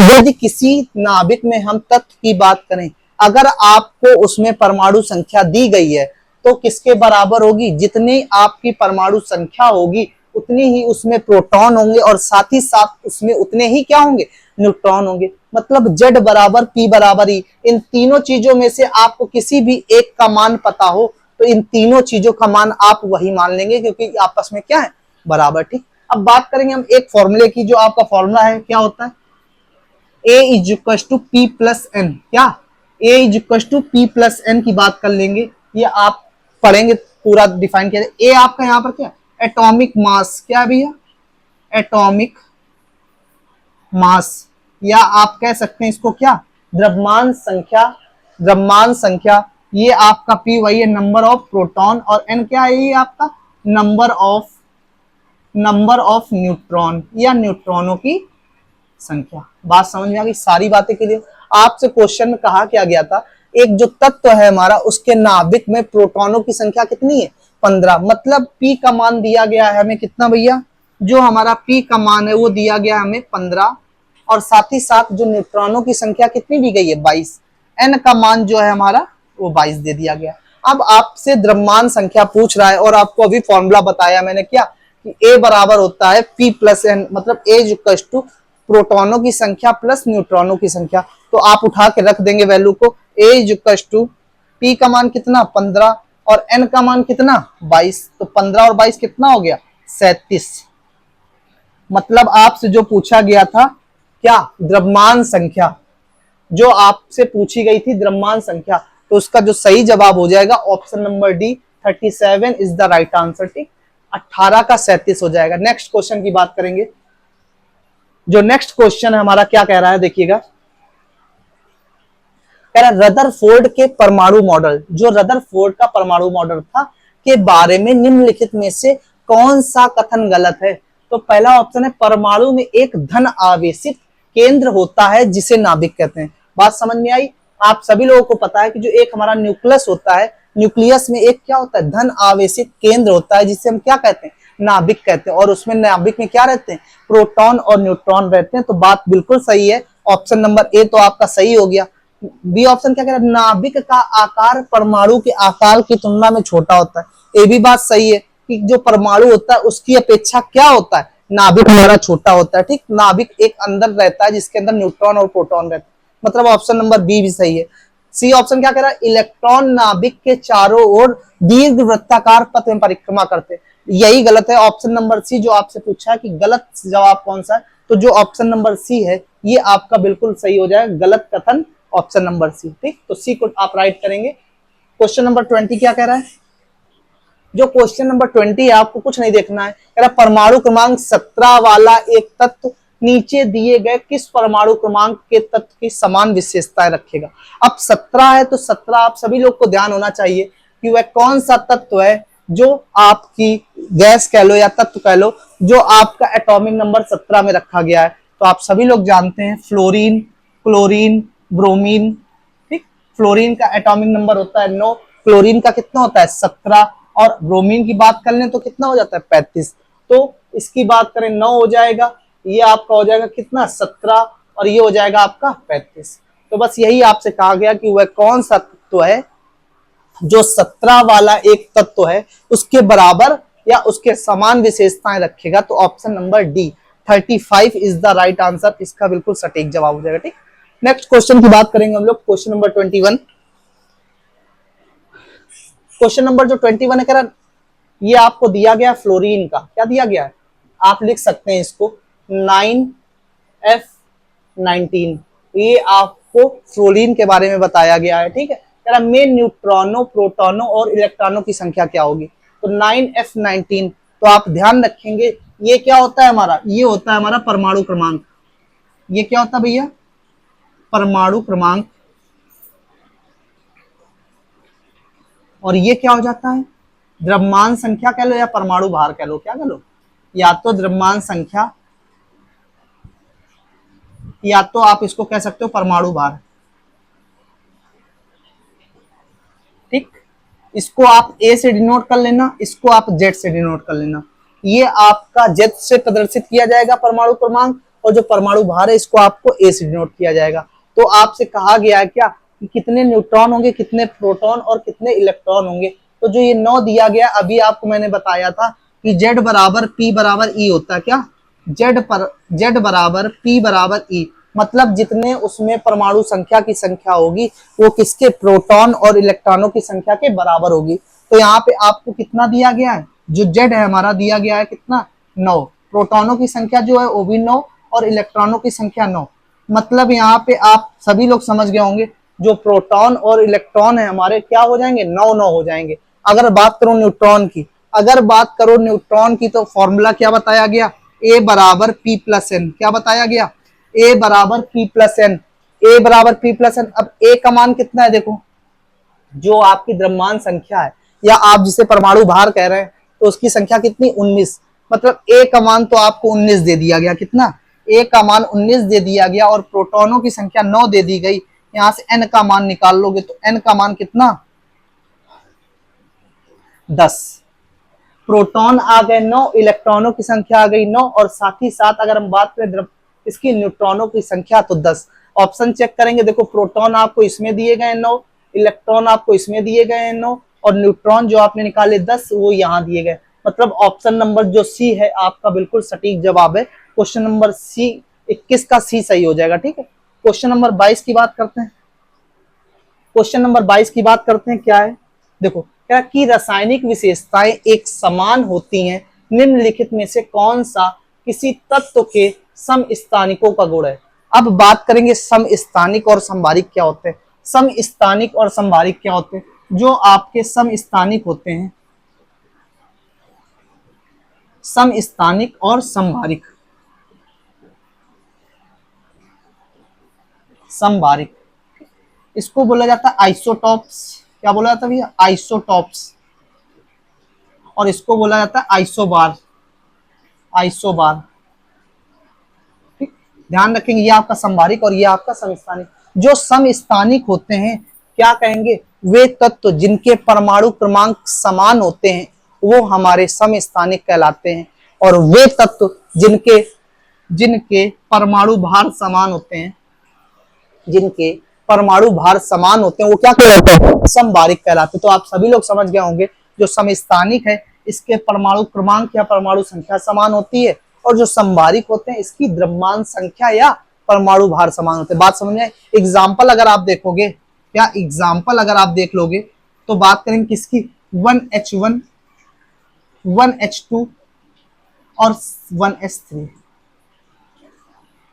यदि किसी नाभिक में हम तत्व की बात करें, अगर आपको उसमें परमाणु संख्या दी गई है तो किसके बराबर होगी, जितनी आपकी परमाणु संख्या होगी उतनी ही उसमें प्रोटॉन होंगे और साथ ही साथ उसमें उतने ही क्या होंगे, न्यूट्रॉन होंगे। मतलब Z बराबर P बराबर E। इन तीनों चीजों में से आपको किसी भी एक का मान पता हो तो इन तीनों चीजों का मान आप वही मान लेंगे क्योंकि आपस में क्या है, बराबर। ठीक, अब बात करेंगे हम एक फॉर्मूले की, जो आपका फॉर्मूला है क्या होता है, A is equal to P plus N. क्या, A is equal to P plus N की बात कर लेंगे, ये आप पढ़ेंगे पूरा डिफाइन किया। ए आपका यहाँ पर क्या, एटॉमिक मास, क्या भैया, एटॉमिक मास, या आप कह सकते हैं इसको क्या, द्रव्यमान संख्या। द्रव्यमान संख्या ये आपका P वही है नंबर ऑफ प्रोटॉन, और N क्या है, ये आपका नंबर ऑफ न्यूट्रॉन या न्यूट्रॉनों की संख्या। बात समझ में आ गई, सारी बातें क्लियर। आपसे क्वेश्चन में कहा क्या गया था, एक जो तत्व है हमारा उसके नाभिक में प्रोटॉनों की संख्या कितनी है, 15। मतलब P का मान दिया गया है हमें कितना भैया, जो हमारा P का मान है वो दिया गया हमें 15, और साथ ही साथ जो न्यूट्रॉनों की संख्या कितनी दी गई है, 22। N का मान जो है हमारा वो 22 दे दिया गया। अब आपसे द्रव्यमान संख्या पूछ रहा है और आपको अभी फॉर्मूला बताया मैंने क्या, कि A बराबर होता है P प्लस N, मतलब A इक्वल टू प्रोटॉनों की संख्या प्लस न्यूट्रॉनों की संख्या। तो आप उठा के रख देंगे वैल्यू को, A इक्वल टू P का मान कितना 15 और N का मान कितना 22, तो 15 और 22 कितना हो गया 37। मतलब आपसे जो पूछा गया था क्या, द्रव्यमान संख्या, जो आपसे पूछी गई थी द्रव्यमान संख्या, तो उसका जो सही जवाब हो जाएगा option number D, 37 is the right answer. ठीक, 18 का 37 हो जाएगा। नेक्स्ट क्वेश्चन की बात करेंगे। जो नेक्स्ट क्वेश्चन है हमारा क्या कह रहा है, देखिएगा, कह रहा है रदरफोर्ड के परमाणु मॉडल, जो रदरफोर्ड का परमाणु मॉडल था के बारे में निम्नलिखित में से कौन सा कथन गलत है। तो पहला ऑप्शन है, परमाणु में एक धन आवेशित केंद्र होता है जिसे नाभिक कहते हैं। बात समझ में आई। आप सभी लोगों को पता है कि जो एक हमारा न्यूक्लियस होता है, न्यूक्लियस में एक क्या होता है, धन आवेशित केंद्र होता है जिसे हम क्या कहते हैं, नाभिक कहते हैं। और उसमें नाभिक में क्या रहते हैं, प्रोटॉन और न्यूट्रॉन रहते हैं। तो बात बिल्कुल सही है, ऑप्शन नंबर ए तो आपका सही हो गया। बी ऑप्शन क्या कह रहा है, नाभिक का आकार परमाणु के आकार की तुलना में छोटा होता है। ये भी बात सही है कि जो परमाणु होता है उसकी अपेक्षा क्या होता है, नाभिक हमारा छोटा होता है। ठीक, नाभिक एक अंदर रहता है जिसके अंदर न्यूट्रॉन और प्रोटॉन रहते हैं। मतलब ऑप्शन नंबर बी भी सही है। सी ऑप्शन क्या कह रहा है, इलेक्ट्रॉन नाभिक के चारों ओर दीर्घ वृत्ताकार पथ में परिक्रमा करते हैं। यही गलत है। ऑप्शन नंबर सी जो आपसे पूछा है कि गलत जवाब कौन सा है, तो जो ऑप्शन नंबर सी है ये आपका बिल्कुल सही हो जाएगा, गलत कथन ऑप्शन नंबर सी। ठीक, तो सी को आप राइट करेंगे। क्वेश्चन नंबर 20 क्या कह रहा है, जो क्वेश्चन नंबर 20 है आपको कुछ नहीं देखना है, कह रहा परमाणु क्रमांक 17 वाला एक तत्व नीचे दिए गए किस परमाणु क्रमांक के तत्व की समान विशेषताएं रखेगा। अब 17 है तो 17 आप सभी लोग को ध्यान होना चाहिए कि वह कौन सा तत्व है जो आपकी गैस कह लो या तत्व कह लो जो आपका एटॉमिक नंबर 17 में रखा गया है। तो आप सभी लोग जानते हैं फ्लोरीन, क्लोरीन, ब्रोमीन। ठीक, फ्लोरीन का एटॉमिक नंबर होता है 9, क्लोरीन का कितना होता है 17, और ब्रोमीन की बात कर लें तो कितना हो जाता है 35। तो इसकी बात करें 9 हो जाएगा, ये आपका हो जाएगा कितना 17, और ये हो जाएगा आपका 35। तो बस यही आपसे कहा गया कि वह कौन सा तत्व है जो 17 वाला एक तत्व है उसके बराबर या उसके समान विशेषताएं रखेगा। तो option number D 35 is the right answer, इसका बिल्कुल सटीक जवाब हो जाएगा। ठीक, नेक्स्ट क्वेश्चन की बात करेंगे हम लोग, क्वेश्चन नंबर 21। क्वेश्चन नंबर जो 21 है, कह रहा ये आपको दिया गया फ्लोरीन का, क्या दिया गया है, आप लिख सकते हैं इसको 9F19। ये आपको फ्लोरीन के बारे में बताया गया है। ठीक है, कह रहा में न्यूट्रॉनों, प्रोटॉनों और इलेक्ट्रॉनों की संख्या क्या होगी। तो 9F19, तो आप ध्यान रखेंगे ये क्या होता है हमारा, ये होता है हमारा परमाणु क्रमांक। ये क्या होता है भैया, परमाणु क्रमांक। और ये क्या हो जाता है, द्रव्यमान संख्या कह लो या परमाणु भार कह लो, क्या कह लो, या तो द्रव्यमान संख्या या तो आप इसको कह सकते हो परमाणु भार। ठीक, इसको आप ए से डिनोट कर लेना, इसको आप जेड से डिनोट कर लेना। ये आपका जेड से प्रदर्शित किया जाएगा परमाणु क्रमांक, और जो परमाणु भार है इसको आपको ए से डिनोट किया जाएगा। तो आपसे कहा गया है क्या कि कितने न्यूट्रॉन होंगे, कितने प्रोटॉन और कितने इलेक्ट्रॉन होंगे। तो जो ये 9 दिया गया, अभी आपको मैंने बताया था कि जेड बराबर पी बराबर ई होता है। क्या जेड बराबर पी बराबर ई, मतलब जितने उसमें परमाणु संख्या की संख्या होगी वो किसके, प्रोटॉन और इलेक्ट्रॉनों की संख्या के बराबर होगी। तो यहाँ पे आपको कितना दिया गया है, जो जेड है हमारा दिया गया है कितना, 9। प्रोटॉनों की संख्या जो है वो भी 9 और इलेक्ट्रॉनों की संख्या 9। मतलब यहाँ पे आप सभी लोग समझ गए होंगे, जो प्रोटॉन और इलेक्ट्रॉन है हमारे क्या हो जाएंगे, 9 हो जाएंगे। अगर बात करो न्यूट्रॉन की, तो फॉर्मूला क्या बताया गया, ए बराबर पी प्लस एन। क्या बताया गया, ए बराबर पी प्लस एन, ए बराबर पी प्लस एन। अब ए का मान कितना है, देखो जो आपकी द्रव्यमान संख्या है या आप जिसे परमाणु भार कह रहे हैं, तो उसकी संख्या कितनी, 19। मतलब ए का मान तो आपको 19 दे दिया गया। कितना, ए का मान 19 दे दिया गया, और प्रोटॉनों की संख्या 9 दे दी गई। यहां से एन का मान निकाल लोगे तो एन का मान कितना, 10। प्रोटॉन आ गए 9, इलेक्ट्रॉनों की संख्या आ गई 9, और साथ ही साथ अगर हम बात करें इसकी न्यूट्रॉनों की संख्या तो 10। ऑप्शन चेक करेंगे, देखो प्रोटॉन आपको इसमें दिए गए 9, इलेक्ट्रॉन आपको इसमें दिए गए 9, और न्यूट्रॉन जो आपने निकाले 10 वो यहाँ दिए गए। मतलब ऑप्शन नंबर जो सी है आपका बिल्कुल सटीक जवाब है। क्वेश्चन नंबर सी 21 का सी सही हो जाएगा। ठीक है, क्वेश्चन नंबर 22 की बात करते हैं। क्या है, देखो क्या कि रासायनिक विशेषताएं एक समान होती हैं, निम्नलिखित में से कौन सा किसी तत्व के समस्थानिकों का गुण है। अब बात करेंगे समस्थानिक और संभारिक क्या होते हैं। समस्थानिक और संभारिक क्या होते हैं, जो आपके समस्थानिक होते हैं, समस्थानिक और संभारिक, संभारिक इसको बोला जाता है आइसोटॉप्स। क्या बोला जाता है भैया, आइसोटॉप्स। और इसको बोला जाता है आइसोबार, आइसोबार। ठीक, ध्यान रखेंगे ये आपका संभारिक और ये आपका समस्थानिक। जो समस्थानिक होते हैं क्या कहेंगे, वे तत्व जिनके परमाणु क्रमांक समान होते हैं वो हमारे समस्थानिक कहलाते हैं, और वे तत्व जिनके जिनके परमाणु भार समान होते हैं, जिनके परमाणु भार समान होते हैं वो क्या कहलाते हैं, समभारिक कहलाते हैं। तो आप सभी लोग समझ गए होंगे, जो समस्थानिक है इसके परमाणु क्रमांक या परमाणु संख्या समान होती है, और जो संभारिक होते हैं इसकी द्रव्यमान संख्या या परमाणु भार समान होते हैं। बात समझ में? एग्जाम्पल अगर आप देखोगे, क्या एग्जाम्पल अगर आप देख लोगे तो बात करेंगे किसकी, 1H1, 1H2 और 1S3।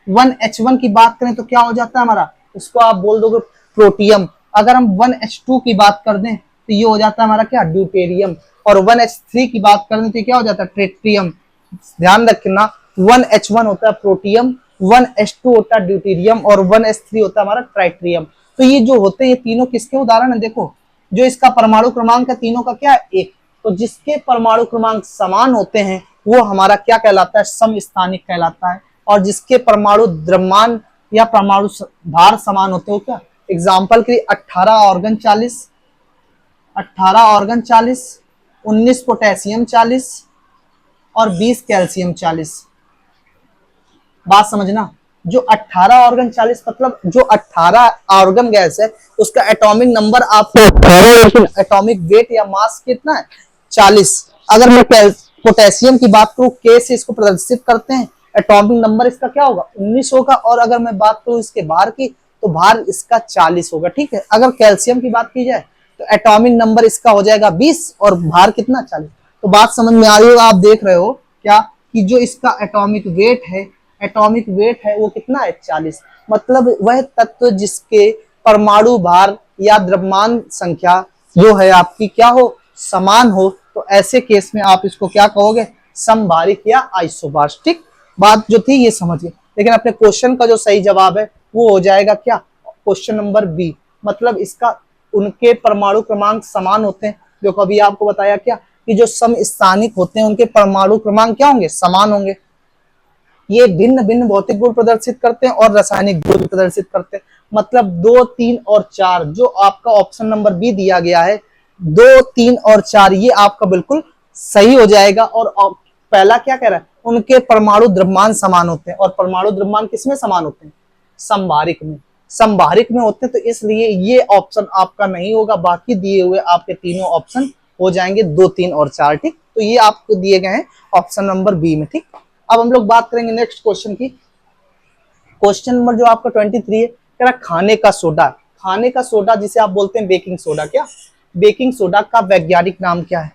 1H1 की बात करें तो क्या हो जाता है हमारा, इसको आप बोल दोगे प्रोटियम। अगर हम 1H2 की बात कर दें तो ये हो जाता है हमारा क्या, ड्यूटेरियम। और 1H3 की बात कर दें तो क्या हो जाता है, ट्रिटियम। ध्यान रखना, 1H1 होता है प्रोटियम, 1H2 होता है ड्यूटेरियम, और 1S3 होता है हमारा ट्राइट्रियम। तो ये जो होते हैं ये तीनों किसके उदाहरण है, देखो जो इसका परमाणु क्रमांक है तीनों का क्या है, 1। तो जिसके परमाणु क्रमांक समान होते हैं वो हमारा क्या कहलाता है, समस्थानिक कहलाता है। और जिसके परमाणु द्रव्यमान या परमाणु भार समान होते हो क्या, एग्जाम्पल के लिए 18 ऑर्गन 40, 18 ऑर्गन 40, 19 पोटेशियम 40 और 20 कैल्शियम 40। बात समझना, जो 18 ऑर्गन 40 मतलब जो 18 ऑर्गन गैस है उसका एटॉमिक नंबर आपको, लेकिन एटॉमिक वेट या मास कितना है, 40। अगर मैं पोटेशियम की बात करूं, के से इसको प्रदर्शित करते हैं, एटॉमिक नंबर इसका क्या होगा, 19 होगा। और अगर मैं बात करूं इसके भार की तो भार इसका 40 होगा। ठीक है, अगर कैल्शियम की बात की जाए तो एटॉमिक नंबर इसका हो जाएगा 20 और भार कितना, 40। तो बात समझ में आ रही होगा, आप देख रहे हो क्या कि जो इसका एटॉमिक वेट है, एटॉमिक वेट है वो कितना है, 40। मतलब वह तत्व जिसके परमाणु भार या द्रव्यमान संख्या जो है आपकी क्या हो, समान हो, तो ऐसे केस में आप इसको क्या कहोगे, समभारिक या आइसोबार। ठीक, बात जो थी ये समझिए। लेकिन अपने क्वेश्चन का जो सही जवाब है वो हो जाएगा क्या, क्वेश्चन नंबर बी। मतलब इसका उनके परमाणु क्रमांक समान होते हैं, जो कभी आपको बताया क्या कि जो समस्थानिक होते हैं उनके परमाणु क्रमांक क्या होंगे, समान होंगे। ये भिन्न भिन्न भौतिक गुण प्रदर्शित करते हैं और रासायनिक गुण प्रदर्शित करते हैं। मतलब 2, 3 और 4 जो आपका ऑप्शन नंबर बी दिया गया है, 2, 3 और 4 ये आपका बिल्कुल सही हो जाएगा। और पहला क्या कह रहा है, उनके परमाणु द्रव्यमान समान होते हैं। और परमाणु द्रव्यमान किसमें समान होते हैं, संभारिक में। संभारिक में होते हैं, तो इसलिए ये ऑप्शन आपका नहीं होगा। बाकी दिए हुए आपके तीनों ऑप्शन हो जाएंगे 2, 3 और 4। ठीक, तो ये आपको दिए गए हैं ऑप्शन नंबर बी में। ठीक, अब हम लोग बात करेंगे नेक्स्ट क्वेश्चन की। क्वेश्चन नंबर जो आपका 23 है, कह रहा खाने का सोडा। खाने का सोडा जिसे आप बोलते हैं बेकिंग सोडा, क्या बेकिंग सोडा का वैज्ञानिक नाम क्या है।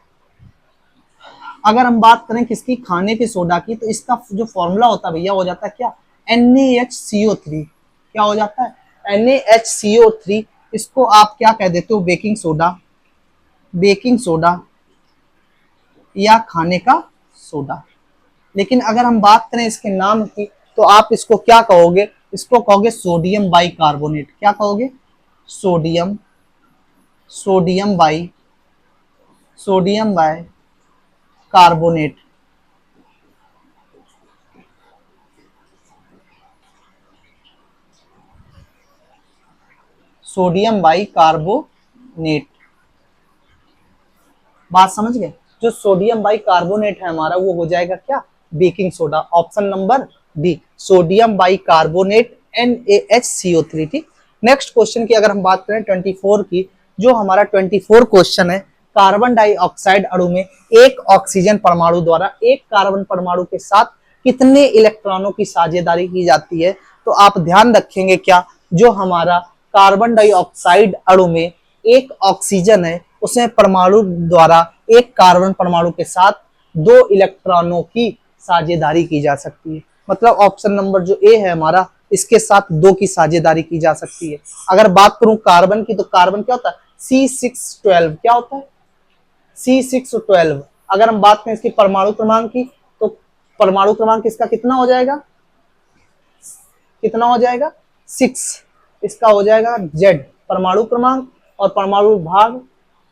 अगर हम बात करें किसकी, खाने के सोडा की, तो इसका जो फॉर्मूला होता है भैया, हो जाता है क्या, NaHCO3। क्या हो जाता है, NaHCO3। इसको आप क्या कह देते हो, बेकिंग सोडा, बेकिंग सोडा या खाने का सोडा। लेकिन अगर हम बात करें इसके नाम की, तो आप इसको क्या कहोगे, इसको कहोगे सोडियम बाइकार्बोनेट। क्या कहोगे, sodium, sodium by, sodium by carbonate. Sodium by carbonate, बात समझ गए। जो सोडियम बाई कार्बोनेट है हमारा, वो हो जाएगा क्या, baking soda. Option number D, sodium by carbonate NaHCO3। ठीक, नेक्स्ट क्वेश्चन की अगर हम बात करें 24 की, जो हमारा 24 क्वेश्चन है, कार्बन डाइऑक्साइड अणु में एक ऑक्सीजन परमाणु द्वारा एक कार्बन परमाणु के साथ कितने इलेक्ट्रॉनों की साझेदारी की जाती है। तो आप ध्यान रखेंगे क्या, जो हमारा कार्बन डाइऑक्साइड अणु में एक ऑक्सीजन है, उसमें परमाणु द्वारा एक कार्बन परमाणु के साथ 2 इलेक्ट्रॉनों की साझेदारी की जा सकती है। मतलब ऑप्शन नंबर जो ए है हमारा, इसके साथ 2 की साझेदारी की जा सकती है। अगर बात करूं कार्बन की, तो कार्बन क्या होता है, C612। क्या होता है, C612। अगर हम बात करें इसकी परमाणु क्रमांक की, तो परमाणु क्रमांक इसका कितना हो जाएगा, कितना हो जाएगा, 6। इसका हो जाएगा Z परमाणु क्रमांक, और परमाणु भाग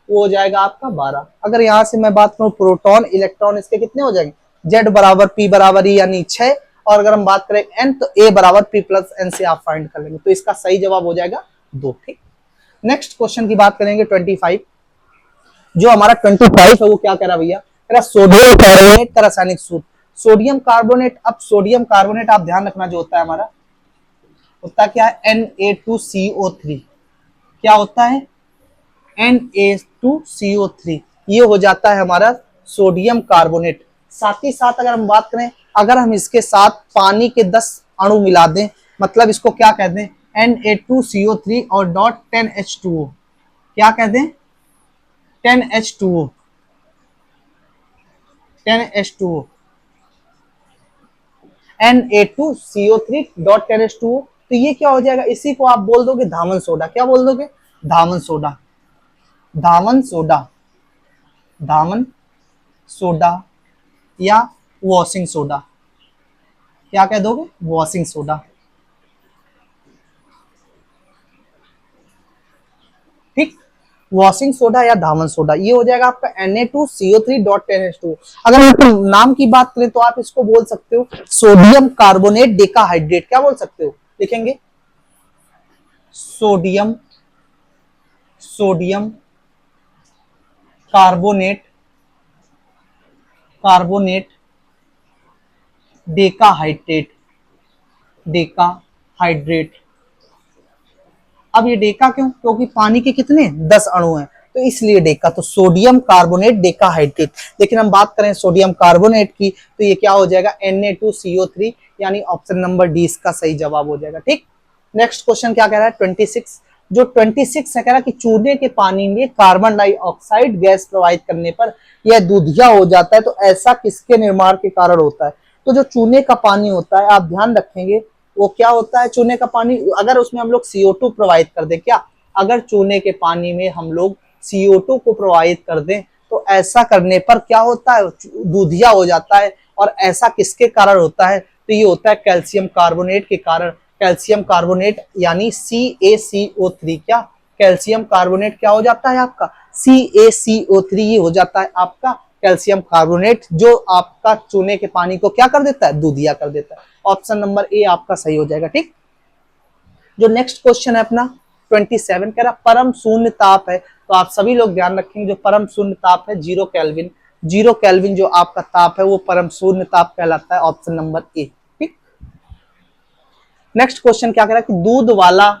वो हो जाएगा आपका 12। अगर यहां से मैं बात करूं प्रोटॉन इलेक्ट्रॉन, इसके कितने हो जाएंगे, Z बराबर P बराबर E यानी 6। और अगर हम बात करें N, तो A बराबर P प्लस N से आप फाइंड कर लेंगे। तो इसका सही जवाब हो जाएगा 2। ठीक, नेक्स्ट क्वेश्चन की बात करेंगे 25। जो हमारा 25 है वो क्या कह रहा है भैया, कह रहा सोडियम कार्बोनेट का रासायनिक सूत्र। सोडियम कार्बोनेट, अब सोडियम कार्बोनेट आप ध्यान रखना जो होता है हमारा, होता क्या है, Na2CO3। क्या होता है, Na2CO3। ये हो जाता है हमारा सोडियम कार्बोनेट। साथ ही साथ अगर हम बात करें, अगर हम इसके साथ पानी के 10 अणु मिला दें, मतलब इसको क्या कह दें, Na2CO3 और डॉट 10H2O। क्या कह दें, 10H2O, 10H2O, Na2CO3 dot 10H2O। तो ये क्या हो जाएगा, इसी को आप बोल दोगे धावन सोडा। क्या बोल दोगे, धावन सोडा, धावन सोडा, धावन सोडा या वॉशिंग सोडा। क्या कह दोगे, वॉशिंग सोडा। ठीक, वॉशिंग सोडा या धावन सोडा, ये हो जाएगा आपका Na2CO3.10H2। अगर आप नाम की बात करें, तो आप इसको बोल सकते हो सोडियम कार्बोनेट डेकाहाइड्रेट। क्या बोल सकते हो, लिखेंगे sodium, sodium carbonate, carbonate decahydrate, decahydrate. अब ये डेका क्यों, क्योंकि पानी के कितने 10 अणु हैं, तो इसलिए डेका। तो सोडियम कार्बोनेट डेकाहाइड्रेट। लेकिन हम बात करें सोडियम कार्बोनेट की, तो ये क्या हो जाएगा, Na2CO3, यानी ऑप्शन नंबर डी इसका सही जवाब हो जाएगा। ठीक, नेक्स्ट क्वेश्चन क्या कह रहा है 26। जो 26 है, कह रहा है कि चूने के पानी में कार्बन डाइऑक्साइड गैस प्रवाहित करने पर यह दूधिया हो जाता है, तो ऐसा किसके निर्माण के कारण होता है। तो जो चूने का पानी होता है, आप ध्यान रखेंगे, वो क्या होता है, चूने का पानी, अगर उसमें हम लोग CO2 प्रोवाइड कर दें, क्या, अगर चूने के पानी में हम लोग CO2 को प्रोवाइड कर दें, तो ऐसा करने पर क्या होता है, दूधिया हो जाता है। और ऐसा किसके कारण होता है, तो ये होता है कैल्शियम कार्बोनेट के कारण। कैल्शियम कार्बोनेट यानी CaCO3। क्या, कैल्शियम कार्बोनेट क्या हो जाता है आपका, CaCO3। ये हो जाता है आपका कैल्शियम कार्बोनेट, जो आपका चूने के पानी को क्या कर देता है, दूधिया कर देता है। ऑप्शन नंबर ए आपका सही हो जाएगा। ठीक, जो नेक्स्ट क्वेश्चन है अपना 27 कह रहा परम शून्य ताप है, तो आप सभी लोग ध्यान रखेंगे जो परम शून्य ताप है 0 केल्विन, 0 केल्विन जो आपका ताप है वो परम शून्य ताप कहलाता है, ऑप्शन नंबर ए। ठीक, नेक्स्ट क्वेश्चन क्या कह रहा है कि दूध वाला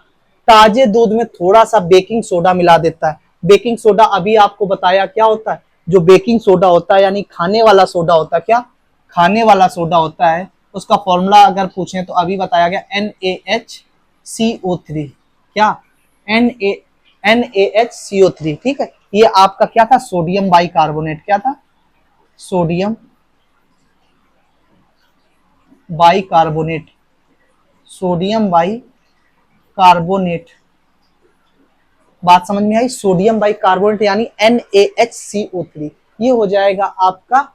ताजे दूध में थोड़ा सा बेकिंग सोडा मिला देता है। बेकिंग सोडा अभी आपको बताया क्या होता है, जो बेकिंग सोडा होता है यानी खाने वाला सोडा होता है, क्या खाने वाला सोडा होता है, उसका फॉर्मूला अगर पूछें तो अभी बताया गया NaHCO3, क्या NaHCO3। ठीक है, ये आपका क्या था, सोडियम बाइकार्बोनेट, क्या था, सोडियम बाइकार्बोनेट, सोडियम बाइकार्बोनेट, बात समझ में आई, सोडियम बाइकार्बोनेट यानी NaHCO3, ये हो जाएगा आपका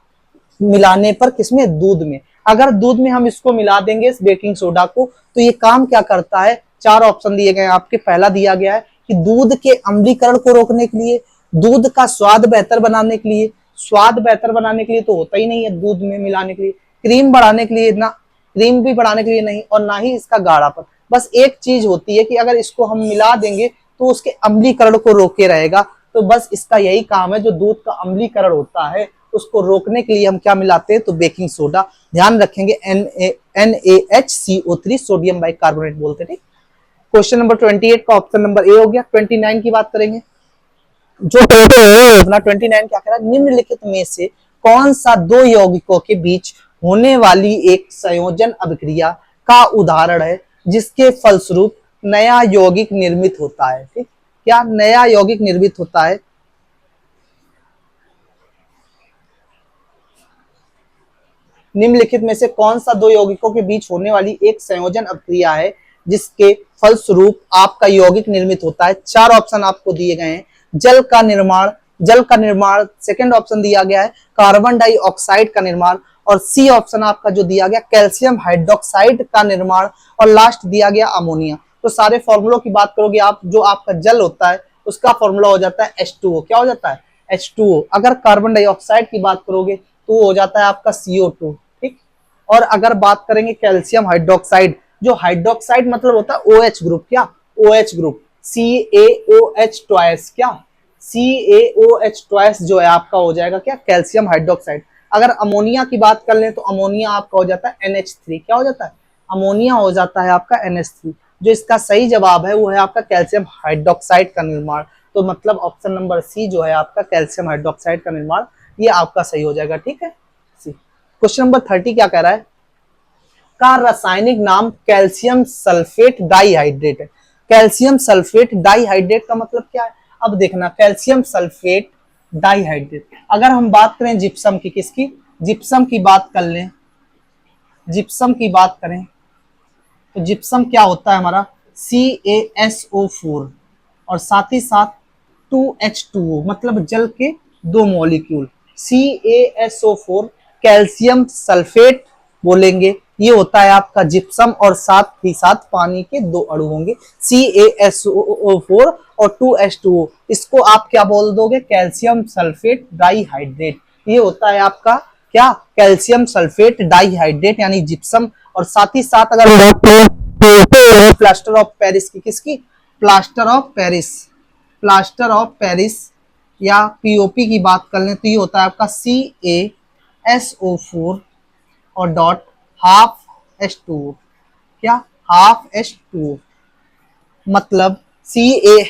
मिलाने पर किसमें, दूध में। अगर दूध में हम इसको मिला देंगे इस बेकिंग सोडा को, तो ये काम क्या करता है, 4 ऑप्शन दिए गए हैं आपके। पहला दिया गया है कि दूध के अम्लीकरण को रोकने के लिए, दूध का स्वाद बेहतर बनाने के लिए, स्वाद बेहतर बनाने के लिए तो होता ही नहीं है दूध में मिलाने के लिए, क्रीम बढ़ाने के लिए ना, क्रीम भी बढ़ाने के लिए नहीं, और ना ही इसका गाढ़ापन। बस एक चीज होती है कि अगर इसको हम मिला देंगे तो उसके अम्लीकरण को रोके रहेगा, तो बस इसका यही काम है, जो दूध का अम्लीकरण होता है उसको रोकने के लिए हम क्या मिलाते हैं, तो बेकिंग सोडा। ध्यान रखेंगे NaHCO3 सोडियम बाइकार्बोनेट बोलते हैं। ठीक, क्वेश्चन नंबर 28 का ऑप्शन नंबर ए हो गया। 29 की बात करेंगे, जो अपना 29 क्या कह रहा है, निम्नलिखित में से कौन सा दो यौगिकों के बीच होने वाली एक संयोजन अभिक्रिया का उदाहरण है जिसके फलस्वरूप नया यौगिक निर्मित होता है। ठीक, क्या नया यौगिक निर्मित होता है, निम्नलिखित में से कौन सा दो यौगिकों के बीच होने वाली एक संयोजन अभिक्रिया है जिसके फलस्वरूप आपका यौगिक निर्मित होता है। 4 ऑप्शन आपको दिए गए हैं, जल का निर्माण, जल का निर्माण, सेकंड ऑप्शन दिया गया है कार्बन डाइऑक्साइड का निर्माण, और सी ऑप्शन आपका जो दिया गया कैल्शियम हाइड्रोक्साइड का निर्माण, और लास्ट दिया गया अमोनिया। तो सारे फॉर्मूलों की बात करोगे आप, जो आपका जल होता है उसका फॉर्मूला हो जाता है H2O, क्या हो जाता है, H2O। अगर कार्बन डाइऑक्साइड की बात करोगे तो हो जाता है आपका CO2। ठीक, और अगर बात करेंगे कैल्शियम हाइड्रोक्साइड, जो हाइड्रोक्साइड मतलब होता है OH ग्रुप, क्या OH ग्रुप, CaOH ट्वाइस, क्या CaOH ट्वाइस जो है आपका हो जाएगा क्या, कैल्शियम हाइड्रोक्साइड। अगर अमोनिया की बात कर लें तो अमोनिया आपका हो जाता है NH3, क्या हो जाता है, अमोनिया हो जाता है आपका NH3। जो इसका सही जवाब है वो है आपका कैल्शियम हाइड्रोक्साइड का निर्माण। तो मतलब ऑप्शन नंबर सी जो है आपका कैल्शियम हाइड्रोक्साइड का निर्माण, ये आपका सही हो जाएगा। ठीक है, क्वेश्चन नंबर 30 क्या कह रहा है, का रासायनिक नाम कैल्शियम सल्फेट डाइहाइड्रेट है। कैल्शियम सल्फेट डाइहाइड्रेट का मतलब क्या है, अब देखना, कैल्शियम सल्फेट डाइहाइड्रेट, अगर हम बात करें जिप्सम की, किसकी, जिप्सम की बात कर लें, जिप्सम की बात करें तो जिप्सम क्या होता है हमारा, CaSO4 और साथ ही साथ 2H2O, मतलब जल के 2 मॉलिक्यूल, CaSO4 कैल्शियम सल्फेट बोलेंगे, ये होता है आपका जिप्सम, और साथ ही साथ पानी के 2 अणु होंगे CaSO4 और 2H2O, इसको आप क्या बोल दोगे, कैल्शियम सल्फेट डाइहाइड्रेट। ये होता है आपका क्या, कैल्शियम सल्फेट डाइहाइड्रेट यानी जिप्सम। और साथ ही साथ अगर प्लास्टर ऑफ पेरिस की, किसकी, plaster of Paris, plaster of Paris या POP की बात कर लें तो ये होता है आपका CaSO4 और डॉट हाफ H2O, क्या हाफ H2O, मतलब Ca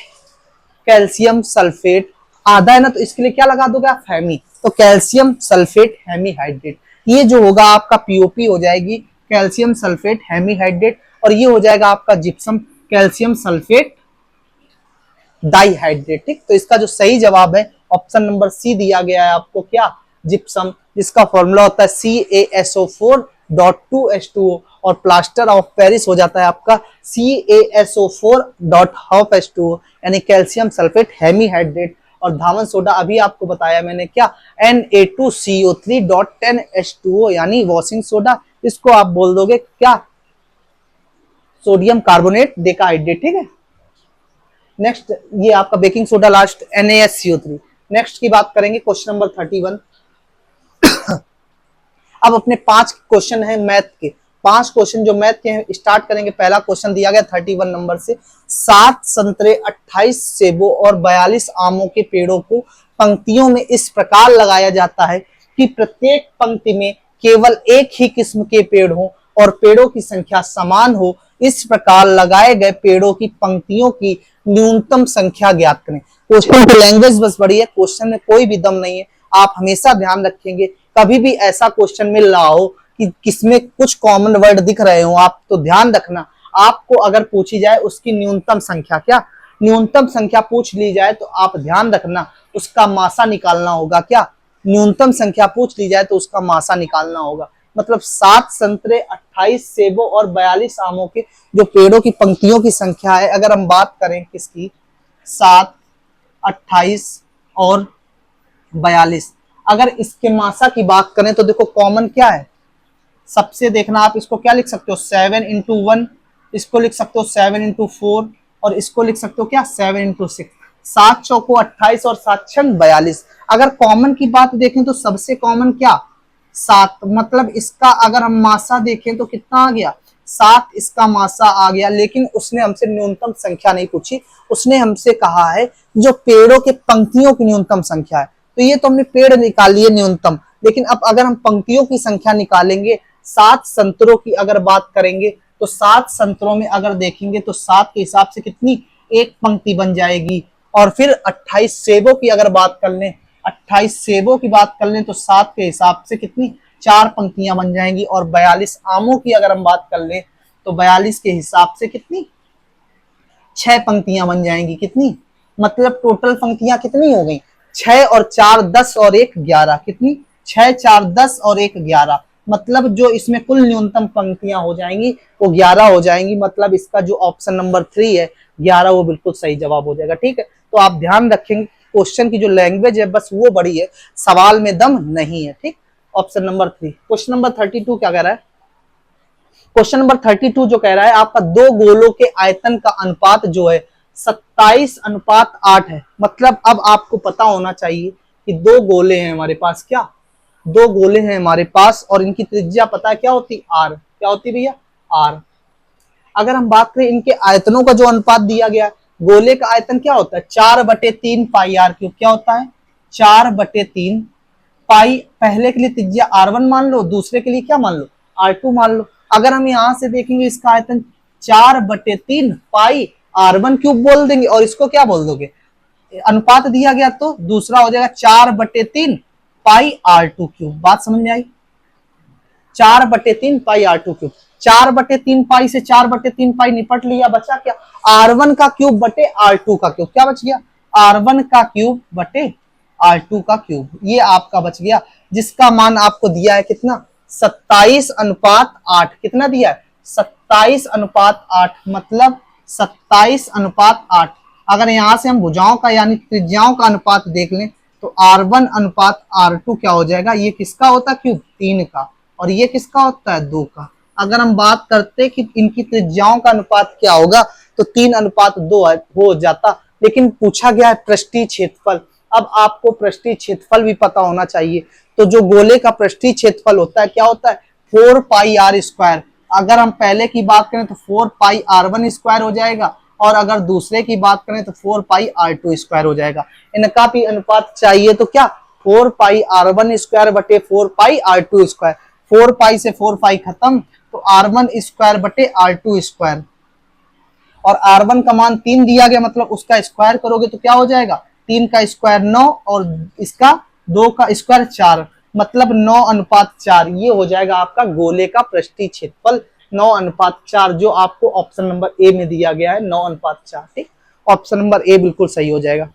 कैल्शियम सल्फेट आधा है ना, तो इसके लिए क्या लगा दोगे आप, हेमी, तो कैल्शियम सल्फेट हेमीहाइड्रेट। ये जो होगा आपका POP हो जाएगी कैल्शियम सल्फेट हेमीहाइड्रेट, और ये हो जाएगा आपका जिप्सम कैल्शियम सल्फेट डाइहाइड्रेट। ठीक, तो इसका जो सही जवाब है ऑप्शन नंबर सी दिया गया है आपको, क्या जिप्सम, जिसका फॉर्मूला होता है CaSO4.2H2O, और प्लास्टर ऑफ पेरिस हो जाता है आपका CaSO4.12H2O यानी कैल्शियम सल्फेट हेमीहाइड्रेट। और धावन सोडा अभी आपको बताया मैंने, क्या Na2CO3.10H2O यानी वॉशिंग सोडा, इसको आप बोल दोगे क्या, सोडियम कार्बोनेट डेकाहाइड्रेट। ठीक है, नेक्स्ट ये आपका baking soda last NaSCO3। Next की बात करेंगे क्वेश्चन नंबर 31। अब अपने 5 क्वेश्चन है मैथ के, 5 क्वेश्चन जो मैथ के स्टार्ट करेंगे। पहला क्वेश्चन दिया गया 31 नंबर से, 7 संतरे, 28 सेबों और 42 आमों के पेड़ों को पंक्तियों में इस प्रकार लगाया जाता है कि प्रत्येक पंक्ति में केवल एक ही किस्म के पेड़ हो और पेड़ों की संख्या समान हो। इस प्रकार लगाए गए पेड़ों की पंक्तियों की न्यूनतम संख्या ज्ञात करें। क्वेश्चन की लैंग्वेज बस बड़ी है, क्वेश्चन में कोई भी दम नहीं है। आप हमेशा ध्यान रखेंगे, कभी भी ऐसा क्वेश्चन मिल रहा हो कि किसमें कुछ कॉमन वर्ड दिख रहे हो आप, तो ध्यान रखना, आपको अगर पूछी जाए उसकी न्यूनतम संख्या, क्या न्यूनतम संख्या पूछ ली जाए तो आप ध्यान रखना उसका मासा निकालना होगा। क्या न्यूनतम संख्या पूछ ली जाए तो उसका मासा निकालना होगा। मतलब 7 संतरे, 28 सेबों और 42 आमों के जो पेड़ों की पंक्तियों की संख्या है, अगर हम बात करें किसकी, 7, 28 और 42, अगर इसके मासा की बात करें तो देखो कॉमन क्या है, सबसे देखना आप इसको क्या लिख सकते हो 7 इंटू 1, इसको लिख सकते हो 7 इंटू 4 और इसको लिख सकते हो क्या 7 इंटू 6। 7 चौको 28 और 7 छंग 42। अगर कॉमन की बात देखें तो सबसे कॉमन क्या 7, मतलब इसका अगर हम मासा देखें तो कितना आ गया 7 इसका मासा आ गया। लेकिन उसने हमसे न्यूनतम संख्या नहीं पूछी, उसने हमसे कहा है जो पेड़ों के पंक्तियों की न्यूनतम संख्या है। तो ये तो हमने पेड़ निकाल लिए न्यूनतम, लेकिन अब अगर हम पंक्तियों की संख्या निकालेंगे, 7 संतरों की अगर बात करेंगे तो 7 संतरों में अगर देखेंगे तो 7 के हिसाब से कितनी एक पंक्ति बन जाएगी। और फिर 28 सेबों की अगर बात कर लें, 28 सेबों की बात कर लें तो 7 के हिसाब से कितनी 4 पंक्तियां बन जाएंगी। और 42 आमों की अगर हम बात कर लें तो 42 के हिसाब से कितनी 6 पंक्तियां बन जाएंगी। कितनी, मतलब टोटल पंक्तियां कितनी हो गई 6 और 4 10 और 1 11। कितनी 6 4 10 और 1 11, मतलब जो इसमें कुल न्यूनतम पंक्तियां हो जाएंगी वो 11 हो जाएंगी। मतलब इसका जो ऑप्शन नंबर 3 है 11, वो बिल्कुल सही जवाब हो जाएगा। ठीक है, तो आप ध्यान रखेंगे क्वेश्चन की जो लैंग्वेज है बस वो बड़ी है, सवाल में दम नहीं है। ठीक, ऑप्शन नंबर 3। क्वेश्चन नंबर 32 क्या कह रहा है, क्वेश्चन नंबर 32 जो कह रहा है आपका दो गोलों के आयतन का अनुपात जो है 27:8 है। मतलब अब आपको पता होना चाहिए कि दो गोले हैं हमारे पास, क्या दो गोले हैं हमारे पास और इनकी त्रिज्या पता है क्या होती, आर। क्या होती भैया, आर। अगर हम बात करें इनके आयतनों का जो अनुपात दिया गया, गोले का आयतन क्या होता है 4/3 पाई आर क्यूब। क्या होता है 4/3 पाई। पहले के लिए त्रिज्या r1 मान लो, दूसरे के लिए क्या मान लो r2 मान लो। अगर हम यहां से देखेंगे इसका आयतन 4/3 पाई r1 क्यूब बोल देंगे और इसको क्या बोल दोगे अनुपात दिया गया, तो दूसरा हो जाएगा 4/3 पाई r2 क्यूब। बात समझ में आई, 4/3 पाई r2 क्यूब। 4/3 पाई से 4/3 पाई निपट लिया, बचा क्या r1 का क्यूब बटे r2 का क्यूब। क्या बच गया r1 का क्यूब बटे r2 का क्यूब, ये आपका बच गया, जिसका मान आपको दिया है कितना 27:8। कितना दिया है 27:8, मतलब 27:8। अगर यहां से हम भुजाओं का यानी त्रिज्याओं का अनुपात देख लें तो r1:r2 क्या हो जाएगा, ये किसका होता है क्यूब 3 का, और ये किसका होता है 2 का। अगर हम बात करते कि इनकी त्रिज्याओं का अनुपात क्या होगा तो 3:2 हो जाता। लेकिन पूछा गया है पृष्ठीय क्षेत्रफल, अब आपको पृष्ठीय क्षेत्रफल भी पता होना चाहिए। तो जो गोले का पृष्ठीय क्षेत्रफल होता है क्या होता है 4 पाई आर स्क्वायर। अगर हम पहले की बात करें तो 4 पाई r1 स्क्वायर हो जाएगा, और अगर दूसरे की बात करें तो 4 पाई r2 स्क्वायर हो जाएगा। इनका भी अनुपात चाहिए तो क्या 4 पाई r1 स्क्वायर बटे 4 पाई r2 स्क्वायर। 4 पाई से 4 पाई खत्म, तो r1 स्क्वायर बटे r2 स्क्वायर, और r1 का मान 3 दिया गया, मतलब उसका स्क्वायर करोगे तो क्या हो जाएगा 3 का स्क्वायर 9 और इसका 2 का स्क्वायर 4, मतलब 9:4। ये हो जाएगा आपका गोले का पृष्ठीय क्षेत्रफल 9:4, जो आपको ऑप्शन नंबर ए में दिया गया है 9:4। ठीक, ऑप्शन नंबर ए बिल्कुल सही हो जाएगा।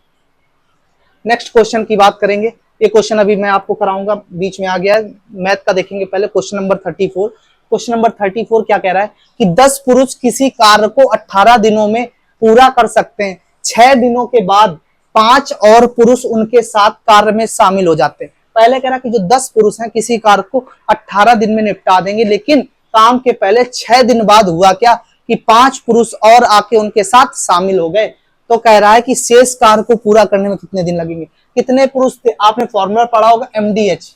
नेक्स्ट क्वेश्चन की बात करेंगे, ये क्वेश्चन अभी मैं आपको कराऊंगा, बीच में आ गया है, मैथ का देखेंगे पहले। क्वेश्चन नंबर 34, क्वेश्चन नंबर 34 क्या कह रहा है कि 10 पुरुष किसी कार्य को 18 दिनों में पूरा कर सकते हैं, 6 दिनों के बाद 5 और पुरुष उनके साथ कार्य में शामिल हो जाते हैं। पहले कह रहा है कि जो 10 पुरुष हैं किसी कार्य को 18 दिन में निपटा देंगे, लेकिन काम के पहले 6 दिन बाद हुआ क्या कि 5 पुरुष और आके उनके साथ शामिल हो गए। तो कह रहा है कि शेष कार्य को पूरा करने में कितने दिन लगेंगे। कितने पुरुष थे, आपने फॉर्मूला पढ़ा होगा MDH।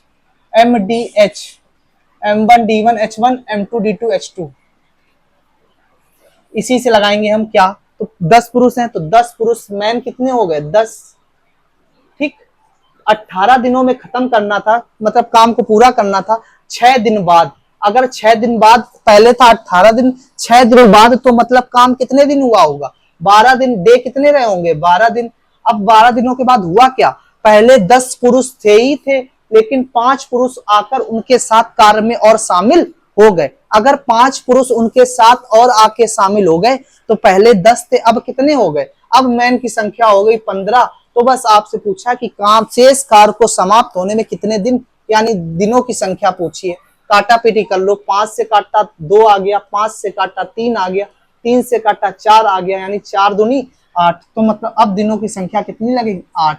M1D1H1 M2D2H2। इसी से लगाएंगे हम क्या, तो 10 पुरुष हैं तो 10 पुरुष मैन कितने हो गए 10, ठीक। 18 दिनों में खत्म करना था, मतलब काम को पूरा करना था 6 दिन बाद। अगर 6 दिन बाद, पहले था 18 दिन, 6 दिन बाद, तो मतलब काम कितने दिन हुआ होगा 12 दिन। डे कितने रहे होंगे 12 दिन। अब 12 दिनों के बाद हुआ क्या, पहले 10 पुरुष थे ही थे, लेकिन 5 पुरुष आकर उनके साथ कार्य में और शामिल हो गए। अगर 5 पुरुष उनके साथ और आके शामिल हो गए तो पहले 10 थे, अब कितने हो गए, अब मैन की संख्या हो गई 15। तो बस आपसे पूछा कि काम शेष कार्य को समाप्त होने में कितने दिन, यानी दिनों की संख्या पूछिए। काटा पीटी कर लो, 5 से काटा 2 आ गया, 5 से काटा 3 आ गया, 3 से काटा 4 आ गया, यानी 4 दूनी 8। तो मतलब अब दिनों की संख्या कितनी लगेगी 8।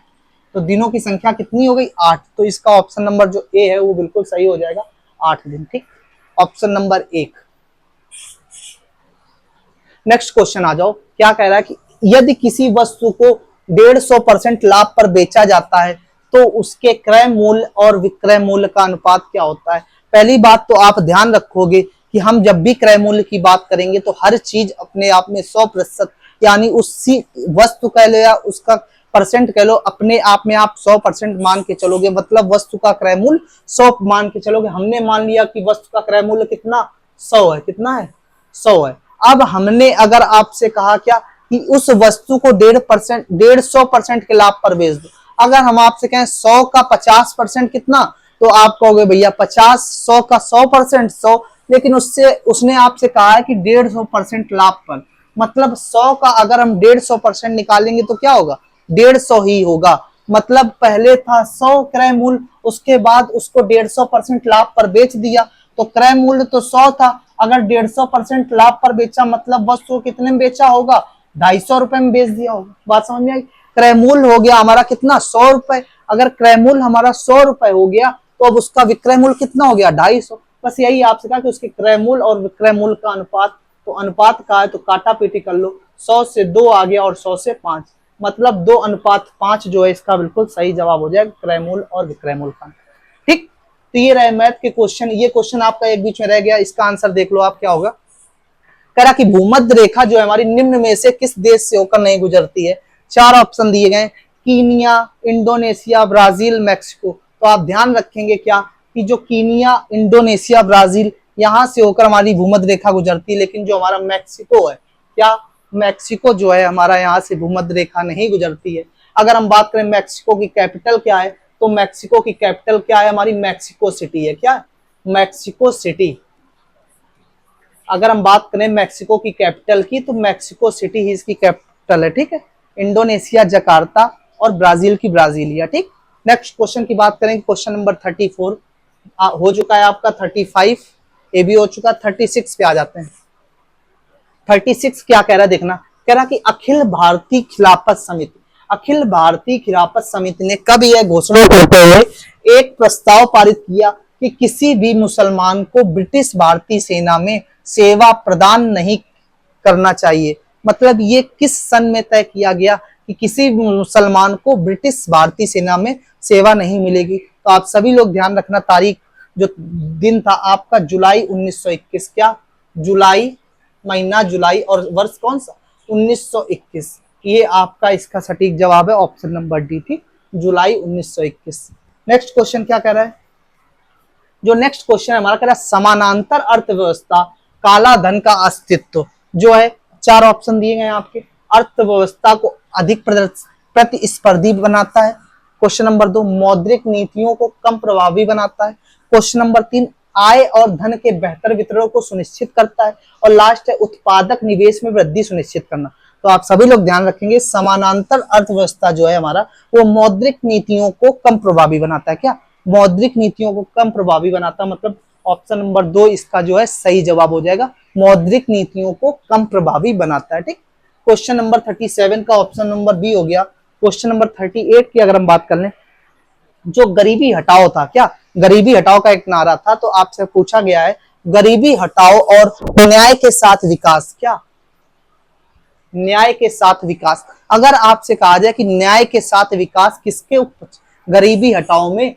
तो दिनों की संख्या कितनी हो गई 8। तो इसका ऑप्शन नंबर जो ए है वो बिल्कुल सही हो जाएगा, 8 दिन, ठीक। Option number 1। नेक्स्ट क्वेश्चन आ जाओ, क्या कह रहा है कि यदि किसी वस्तु को 150% लाभ पर बेचा जाता है तो उसके क्रय मूल्य और विक्रय मूल्य का अनुपात क्या होता है। पहली बात तो आप ध्यान रखोगे कि हम जब भी क्रय मूल्य की बात करेंगे तो हर चीज अपने आप में 100%, यानी उसी वस्तु कह लो या उसका परसेंट कह लो, अपने आप में आप 100% मान के चलोगे, मतलब वस्तु का क्रय मूल्य 100 मान के चलोगे। हमने मान लिया कि वस्तु का क्रय मूल्य कितना 100 है, कितना है 100 है। अब हमने अगर आपसे कहा क्या कि उस वस्तु को 150% के लाभ पर बेच दो। अगर हम आपसे कहें 100 का 50% कितना, तो आप कहोगे भैया 50, 100 का 100% 100, लेकिन उसने आपसे कहा है कि 150% लाभ पर, मतलब 100 का अगर हम 150% निकालेंगे तो क्या होगा 150 ही होगा। मतलब पहले था 100 क्रय मूल्य, उसके बाद उसको 150% लाभ पर बेच दिया, तो क्रय मूल्य तो 100 था। अगर 150% लाभ पर बेचा मतलब वस्तु को कितने में बेचा होगा 250 रुपए में बेच दिया होगा। बात समझ में आई। क्रय मूल्य हो गया हमारा कितना 100 रुपए। अगर क्रय मूल्य हमारा 100 रुपए हो गया तो अब उसका विक्रय मूल्य कितना हो गया 250। बस यही आपसे कहा कि उसके क्रय मूल्य और विक्रय मूल्य का अनुपात, तो अनुपात का है तो काटा पीटी कर लो, 100 से 2 आ गया और 100 से 5, मतलब 2:5 जो है इसका बिल्कुल सही जवाब हो जाएगा क्रय मूल्य और विक्रय मूल्य का, ठीक। तो ये रहे मैथ के क्वेश्चन। ये क्वेश्चन आपका एक बीच में रह गया, इसका आंसर देख लो आप क्या होगा। कह रहा कि भूमध्य रेखा जो है हमारी निम्न में से किस देश से होकर नहीं गुजरती है। 4 ऑप्शन दिए गए, कीनिया, इंडोनेशिया, ब्राजील, मैक्सिको। तो आप ध्यान रखेंगे क्या कि जो कीनिया, इंडोनेशिया, ब्राजील यहां से होकर हमारी भूमध्य रेखा गुजरती है, लेकिन जो हमारा मैक्सिको है, क्या मैक्सिको जो है हमारा यहाँ से भूमध्य रेखा नहीं गुजरती है। अगर हम बात करें मैक्सिको की कैपिटल क्या है, तो मैक्सिको की कैपिटल क्या है हमारी मैक्सिको सिटी है। क्या मैक्सिको सिटी। अगर हम बात करें मैक्सिको की कैपिटल की तो मैक्सिको सिटी ही इसकी कैपिटल है, ठीक है। इंडोनेशिया जकार्ता और ब्राजील की ब्राजीलिया, ठीक। नेक्स्ट क्वेश्चन की बात करें, क्वेश्चन नंबर 34 हो चुका है आपका, 35 ये भी हो चुका, 36 पे आ जाते हैं। 36 क्या कह रहा है देखना, कह रहा कि अखिल भारतीय खिलाफत समिति, अखिल भारतीय खिलाफत समिति ने कब यह घोषणा करते हुए एक प्रस्ताव पारित किया कि किसी भी मुसलमान को ब्रिटिश भारतीय सेना में सेवा प्रदान नहीं करना चाहिए। मतलब ये किस सन में तय किया गया कि किसी मुसलमान को ब्रिटिश भारतीय सेना में सेवा नहीं मिलेगी। तो आप सभी लोग ध्यान रखना, तारीख जो दिन था आपका जुलाई 1921, क्या जुलाई, महीना जुलाई और वर्ष कौन सा 1921। ये आपका इसका सटीक जवाब है ऑप्शन नंबर डी, ठीक, जुलाई 1921। नेक्स्ट क्वेश्चन क्या कह रहा है, जो नेक्स्ट क्वेश्चन है हमारा कह रहा है समानांतर अर्थव्यवस्था काला धन का अस्तित्व जो है। 4 ऑप्शन दिए गए आपके। अर्थव्यवस्था को अधिक प्रतिस्पर्धी बनाता है। क्वेश्चन नंबर 2 मौद्रिक नीतियों को कम प्रभावी बनाता है। क्वेश्चन नंबर 3 आय और धन के बेहतर वितरण को सुनिश्चित करता है। और लास्ट है उत्पादक निवेश में वृद्धि सुनिश्चित करना। तो आप सभी लोग ध्यान रखेंगे, समानांतर अर्थव्यवस्था जो है हमारा वो मौद्रिक नीतियों को कम प्रभावी बनाता है। क्या मौद्रिक नीतियों को कम प्रभावी बनाता, मतलब ऑप्शन नंबर 2 इसका जो है सही जवाब हो जाएगा, मौद्रिक नीतियों को कम प्रभावी बनाता है, ठीक। क्वेश्चन नंबर 37 का ऑप्शन नंबर बी हो गया। क्वेश्चन नंबर 38 की अगर हम बात कर लें, जो गरीबी हटाओ था, क्या गरीबी हटाओ का एक नारा था, तो आपसे पूछा गया है गरीबी हटाओ और न्याय के साथ विकास, क्या न्याय के साथ विकास। अगर आपसे कहा जाए कि न्याय के साथ विकास किसके ऊपर, गरीबी हटाओ में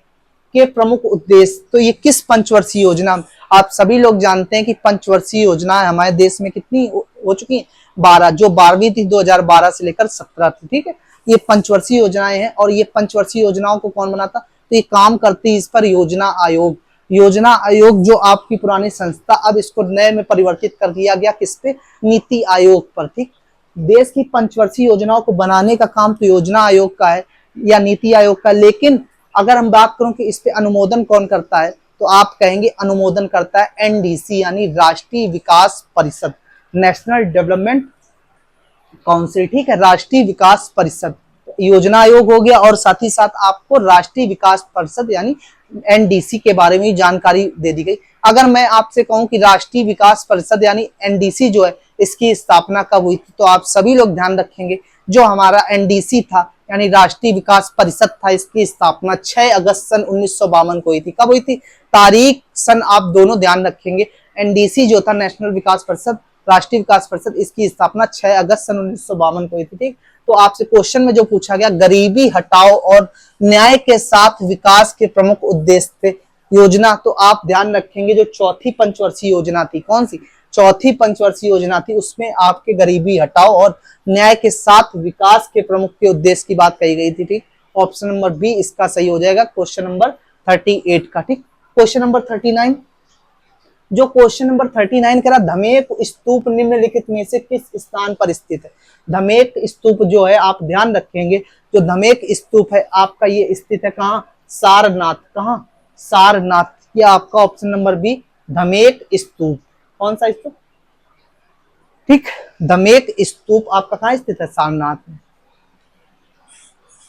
के प्रमुख उद्देश्य, तो ये किस पंचवर्षीय योजना, आप सभी लोग जानते हैं कि पंचवर्षीय योजना हमारे देश में कितनी हो चुकी है, 12, जो 12वीं थी 2012 से लेकर 17 थी, ठीक है। ये पंचवर्षीय योजनाएं हैं और ये पंचवर्षीय योजनाओं को कौन बनाता, तो ये काम करती है इस पर योजना आयोग। योजना आयोग जो आपकी पुरानी संस्था, अब इसको नए में परिवर्तित कर दिया गया, किस पे, नीति आयोग पर, ठीक। देश की पंचवर्षीय योजनाओं को बनाने का काम तो योजना आयोग का है या नीति आयोग का, लेकिन अगर हम बात करूं कि इस पे अनुमोदन कौन करता है, तो आप कहेंगे अनुमोदन करता है एनडीसी यानी राष्ट्रीय विकास परिषद, नेशनल डेवलपमेंट काउंसिल, ठीक है, राष्ट्रीय विकास परिषद। योजना आयोग हो गया और साथ ही साथ आपको राष्ट्रीय विकास परिषद यानी एनडीसी के बारे में जानकारी दे दी गई। अगर मैं आपसे कहूं कि राष्ट्रीय विकास परिषद यानी एनडीसी जो है इसकी स्थापना कब हुई थी, तो आप सभी लोग ध्यान रखेंगे जो हमारा एनडीसी था यानी राष्ट्रीय विकास परिषद था, इसकी स्थापना 6 अगस्त सन 1952 को हुई थी। कब हुई थी, तारीख सन आप दोनों ध्यान रखेंगे। एनडीसी जो था नेशनल विकास परिषद, राष्ट्रीय विकास परिषद, इसकी स्थापना 6 अगस्त सन 1952 को हुई थी, ठीक। तो आपसे क्वेश्चन में जो पूछा गया, गरीबी हटाओ और न्याय के साथ विकास के प्रमुख उद्देश्य थे योजना, तो आप ध्यान रखेंगे जो चौथी पंचवर्षीय योजना थी, कौन सी, चौथी पंचवर्षीय योजना थी, उसमें आपके गरीबी हटाओ और न्याय के साथ विकास के प्रमुख के उद्देश्य की बात कही गई थी, ठीक। ऑप्शन नंबर बी इसका सही हो जाएगा, क्वेश्चन नंबर 38 का, ठीक। क्वेश्चन नंबर 39, जो क्वेश्चन नंबर 39 कह रहा, धमेक स्तूप निम्नलिखित में से किस स्थान पर स्थित है। धमेक स्तूप जो है आप ध्यान रखेंगे, जो धमेक स्तूप है आपका ये स्थित है कहाँ, सारनाथ, कहाँ, सारनाथ। ये आपका ऑप्शन नंबर बी धमेक स्तूप, कौन सा स्तूप, ठीक, धमेक स्तूप आपका कहाँ स्थित है, सारनाथ में।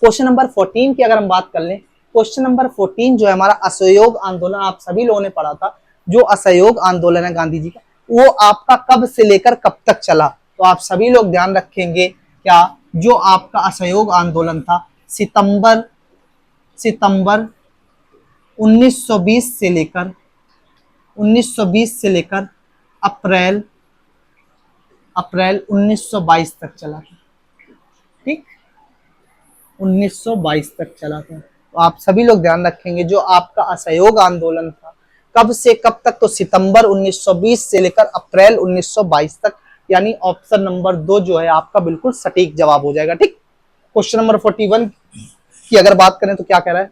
क्वेश्चन नंबर 14 की अगर हम बात कर लें, क्वेश्चन नंबर 14 जो है हमारा असहयोग आंदोलन, आप सभी लोगों ने पढ़ा था, जो असहयोग आंदोलन है गांधी जी का, वो आपका कब से लेकर कब तक चला, तो आप सभी लोग ध्यान रखेंगे क्या, जो आपका असहयोग आंदोलन था सितंबर 1920 से लेकर अप्रैल 1922 तक चला था, ठीक, 1922 तक चला था। तो आप सभी लोग ध्यान रखेंगे जो आपका असहयोग आंदोलन था कब से कब तक, तो सितंबर 1920 से लेकर अप्रैल 1922 तक, यानी ऑप्शन नंबर 2 जो है आपका बिल्कुल सटीक जवाब हो जाएगा, ठीक। क्वेश्चन नंबर 41 की अगर बात करें तो क्या कह रहा है,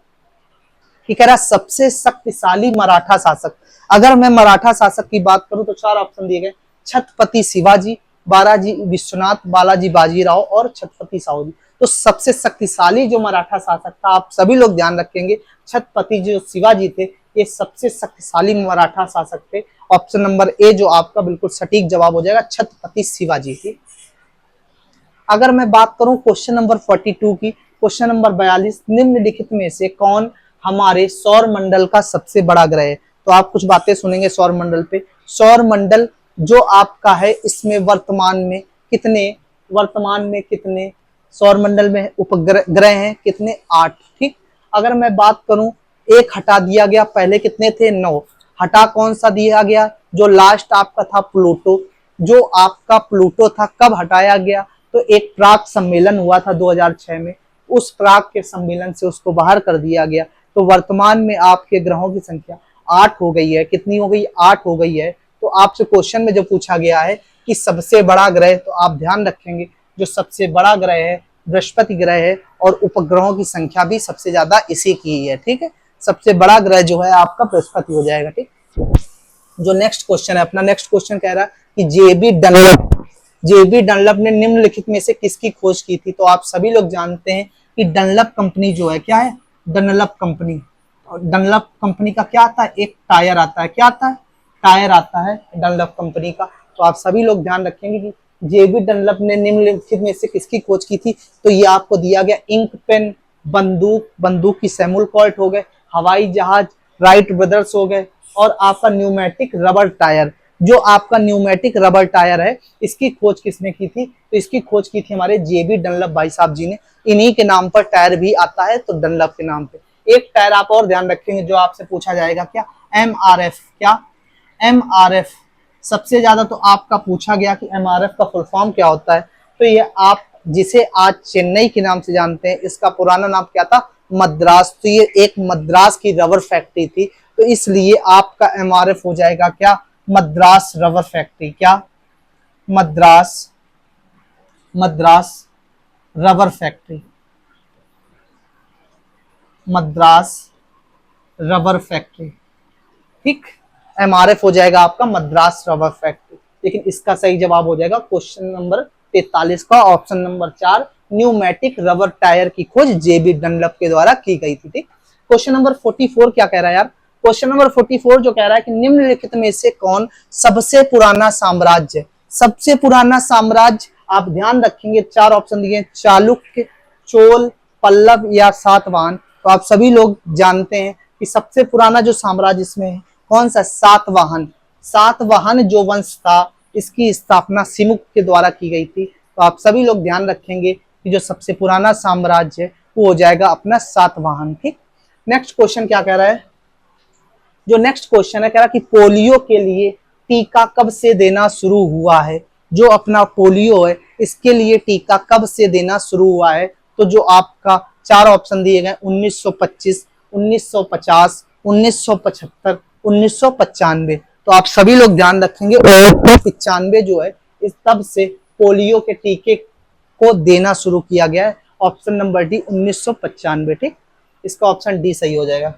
कि कह रहा है सबसे शक्तिशाली मराठा शासक। अगर मैं मराठा शासक की बात करूं तो 4 ऑप्शन दिए गए, छत्रपति शिवाजी, बालाजी विश्वनाथ, बालाजी बाजीराव और छत्रपति साहू। तो सबसे शक्तिशाली जो मराठा शासक था, आप सभी लोग ध्यान रखेंगे, छत्रपति जो शिवाजी थे ये सबसे शक्तिशाली मराठा शासक थे। ऑप्शन नंबर ए जो आपका बिल्कुल सटीक जवाब हो जाएगा, छत्रपति शिवाजी थी। अगर मैं बात करूं क्वेश्चन नंबर 42 की, क्वेश्चन नंबर 42, निम्नलिखित में से कौन हमारे सौर मंडल का सबसे बड़ा ग्रह है, तो आप कुछ बातें सुनेंगे सौर मंडल पे। सौर मंडल जो आपका है इसमें वर्तमान में कितने सौर मंडल में उपग्रह हैं, कितने, 8, ठीक। अगर मैं बात करूं, एक हटा दिया गया, पहले कितने थे, 9, हटा कौन सा दिया गया, जो लास्ट आपका था प्लूटो, जो आपका प्लूटो था कब हटाया गया, तो एक प्राग सम्मेलन हुआ था 2006 में, उस प्राग के सम्मेलन से उसको बाहर कर दिया गया। तो वर्तमान में आपके ग्रहों की संख्या 8 हो गई है, कितनी हो गई, 8 हो गई है। तो आपसे क्वेश्चन में जो पूछा गया है कि सबसे बड़ा ग्रह, तो आप ध्यान रखेंगे जो सबसे बड़ा ग्रह है बृहस्पति ग्रह है और उपग्रहों की संख्या भी सबसे ज्यादा इसी की है, ठीक है। सबसे बड़ा ग्रह जो है आपका बृहस्पति हो जाएगा, ठीक। जो नेक्स्ट क्वेश्चन है अपना, नेक्स्ट क्वेश्चन कह रहा है कि जेबी डनलप ने निम्नलिखित में से किसकी खोज की थी, तो आप सभी लोग जानते हैं कि डनलप कंपनी जो है, क्या है, डनलप कंपनी। और डनलप कंपनी का क्या आता है, एक टायर आता है, क्या आता है, टायर आता है डनलप कंपनी का। तो आप सभी लोग ध्यान रखेंगे कि जेबी डनलप ने निम्नलिखित में से किसकी खोज की थी, तो ये आपको दिया गया इंक पेन, बंदूक की सैमुअल कॉल्ट हो गए, हवाई जहाज राइट ब्रदर्स हो गए, और आपका न्यूमेटिक रबर टायर। जो आपका न्यूमेटिक रबर टायर है इसकी खोज किसने की थी, तो इसकी खोज की थी हमारे जेबी डनलप भाई साहब जी ने। इन्हीं के नाम पर टायर भी आता है, तो डनलप के नाम पे। एक टायर आप और ध्यान रखेंगे जो आपसे पूछा जाएगा, क्या, एमआरएफ, क्या, एमआरएफ। सबसे ज्यादा तो आपका पूछा गया कि एमआरएफ का फुल फॉर्म क्या होता है, तो ये आप जिसे आज चेन्नई के नाम से जानते हैं, इसका पुराना नाम क्या था, मद्रास। तो ये एक मद्रास की रबर फैक्ट्री थी तो इसलिए आपका MRF हो जाएगा क्या, मद्रास रबर फैक्ट्री। क्या, Madras, Madras rubber factory, Madras rubber factory. ठीक, MRF हो जाएगा आपका मद्रास रबर फैक्ट्री। लेकिन इसका सही जवाब हो जाएगा क्वेश्चन नंबर 43 का option number 4, pneumatic rubber tyre की खोज JB डनलप के द्वारा की गई थी। ठीक, क्वेश्चन नंबर 44 क्या कह रहा है यार, क्वेश्चन नंबर 44 जो कह रहा है कि निम्नलिखित में से कौन सबसे पुराना साम्राज्य, सबसे पुराना साम्राज्य आप ध्यान रखेंगे, चार ऑप्शन दिए, चालुक्य, चोल, पल्लव या सातवाहन। तो आप सभी लोग जानते हैं कि सबसे पुराना जो साम्राज्य इसमें है कौन सा, सातवाहन। सातवाहन जो वंश था इसकी स्थापना सिमुक के द्वारा की गई थी। तो आप सभी लोग ध्यान रखेंगे कि जो सबसे पुराना साम्राज्य है वो हो जाएगा अपना सातवाहन। ठीक, नेक्स्ट क्वेश्चन क्या कह रहा है, जो नेक्स्ट क्वेश्चन है कह रहा कि पोलियो के लिए टीका कब से देना शुरू हुआ है। जो अपना पोलियो है इसके लिए टीका कब से देना शुरू हुआ है। तो जो आपका चार ऑप्शन दिए गए 1925, 1950, 1975, 1995। तो आप सभी लोग ध्यान रखेंगे 1995 जो है इस तब से पोलियो के टीके को देना शुरू किया गया है। Option number D 1995। ठीक, इसका ऑप्शन डी सही हो जाएगा।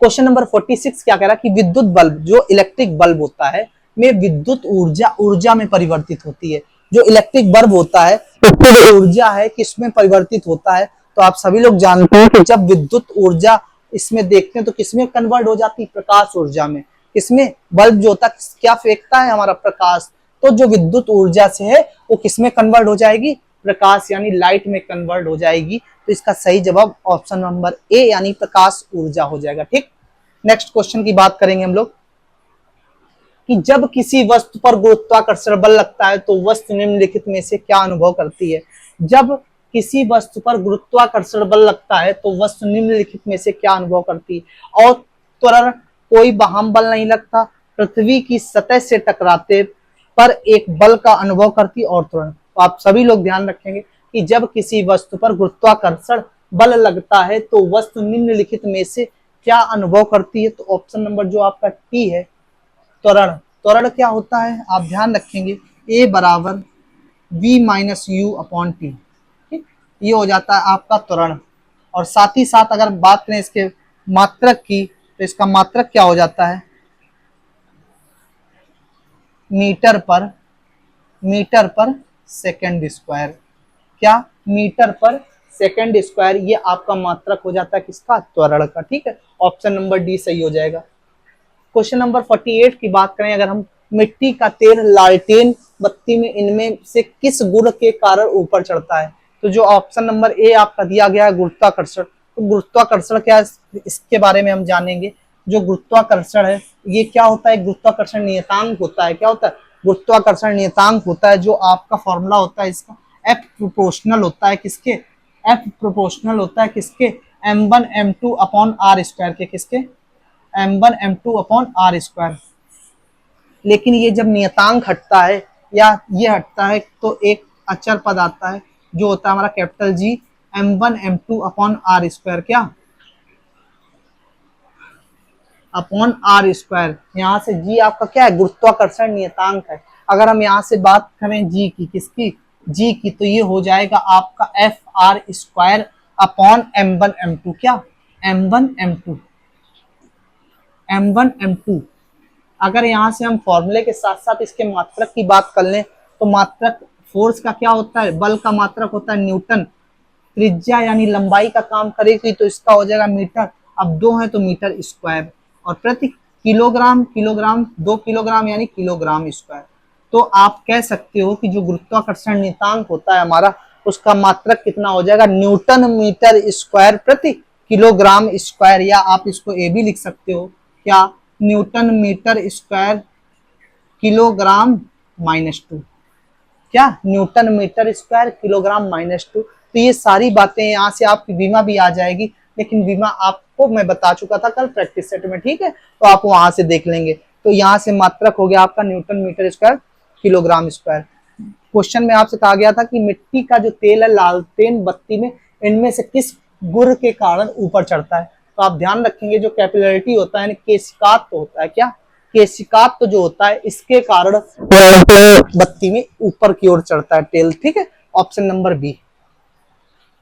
क्वेश्चन नंबर 46 क्या कह रहा है कि विद्युत बल्ब, जो इलेक्ट्रिक बल्ब होता है में विद्युत ऊर्जा में परिवर्तित होती है। जो इलेक्ट्रिक बल्ब होता है तो ऊर्जा है किसमें परिवर्तित होता है। तो आप सभी लोग जानते हैं कि जब विद्युत ऊर्जा इसमें देखते हैं तो किसमें कन्वर्ट हो जाती है, प्रकाश ऊर्जा में। किसमें, बल्ब जो होता है क्या फेंकता है, हमारा प्रकाश। तो जो विद्युत ऊर्जा से है वो किसमें कन्वर्ट हो जाएगी, प्रकाश यानी लाइट में कन्वर्ट हो जाएगी। तो इसका सही जवाब ऑप्शन नंबर ए यानी प्रकाश ऊर्जा हो जाएगा। ठीक, नेक्स्ट क्वेश्चन की बात करेंगे हम लोग कि जब किसी वस्तु पर गुरुत्वाकर्षण बल लगता है तो वस्तु निम्नलिखित में से क्या अनुभव करती है। जब किसी वस्तु पर गुरुत्वाकर्षण बल लगता है तो वस्तु निम्नलिखित में से क्या अनुभव करती है। और त्वरण, कोई वाहन बल नहीं लगता, पृथ्वी की सतह से टकराते पर एक बल का अनुभव करती और त्वरण। तो आप सभी लोग ध्यान रखेंगे कि जब किसी वस्तु पर गुरुत्वाकर्षण बल लगता है तो वस्तु निम्नलिखित में से क्या अनुभव करती है। तो ऑप्शन नंबर जो आपका टी है, त्वरण। त्वरण क्या होता है आप ध्यान रखेंगे, ए बराबर v minus you upon T. ठीक, ये हो जाता है आपका त्वरण। और साथ ही साथ अगर बात करें इसके मात्रक की तो इसका मात्रक क्या हो जाता है, मीटर पर सेकंड स्क्वायर। क्या, मीटर पर सेकंड स्क्वायर, ये आपका मात्रक हो जाता है किसका, त्वरण का। ठीक है, ऑप्शन नंबर डी सही हो जाएगा। क्वेश्चन नंबर 48 की बात करें अगर हम, मिट्टी का तेल लालटेन बत्ती में इनमें से किस गुण के कारण ऊपर चढ़ता है। तो जो ऑप्शन नंबर ए आपका दिया गया है गुरुत्वाकर्षण। तो गुरुत्वाकर्षण क्या है इसके बारे में हम जानेंगे। जो गुरुत्वाकर्षण है ये क्या होता है, गुरुत्वाकर्षण नियतांक होता है। क्या होता है, गुरुत्वाकर्षण नियतांक होता है। जो आपका फॉर्मूला होता है इसका एफ प्रोपोर्शनल होता है किसके, एफ प्रोपोर्शनल होता है किसके, m1 m2 upon r square के। किसके, m1 m2 upon r square. लेकिन ये जब नियतांक हटता है या ये हटता है तो एक अचर पद आता है जो होता है हमारा capital G, m1 m2 upon r square. क्या, अपॉन आर स्क्वायर। यहाँ से जी आपका क्या है, गुरुत्वाकर्षण नियतांक है। अगर हम यहाँ से बात करें जी की, किसकी, जी की, तो ये हो जाएगा आपका F R square upon m1 m2। क्या, m1 m2, m1 m2। अगर यहाँ से हम फॉर्मूले के साथ साथ इसके मात्रक की बात कर लें तो मात्रक फोर्स का क्या होता है, बल का मात्रक होता है न्यूटन। त्रिज्या यानी लंबाई का काम करेगी तो इसका हो जाएगा मीटर। अब दो है तो मीटर स्क्वायर। और प्रति किलोग्राम, किलोग्राम 2 किलोग्राम यानी किलोग्राम स्क्वायर। तो आप कह सकते हो कि जो गुरुत्वाकर्षण नियतांक होता है हमारा उसका मात्रक कितना हो जाएगा, न्यूटन मीटर स्क्वायर प्रति किलोग्राम स्क्वायर। या आप इसको ए भी लिख सकते हो, क्या, न्यूटन मीटर स्क्वायर किलोग्राम -2। क्या, न्यूटन मीटर स्क्वायर किलोग्राम -2। तो ये सारी बातें यहाँ से आपकी बीमा भी आ जाएगी। लेकिन बीमा आपको मैं बता चुका था कल प्रैक्टिस सेट में। ठीक है, तो आप वहां से देख लेंगे। तो यहाँ से मात्रक हो गया आपका newton metre square kilogram square. Question में आपसे कहा गया था कि मिट्टी का जो तेल है लालटेन बत्ती में इनमें से किस गुण के कारण ऊपर चढ़ता है। तो आप ध्यान रखेंगे जो कैपिलरिटी होता है यानी केशिकात्व होता है, क्या केशिकात्व जो होता है इसके कारण बत्ती में ऊपर की ओर चढ़ता है टेल, ठीक है। Option number B.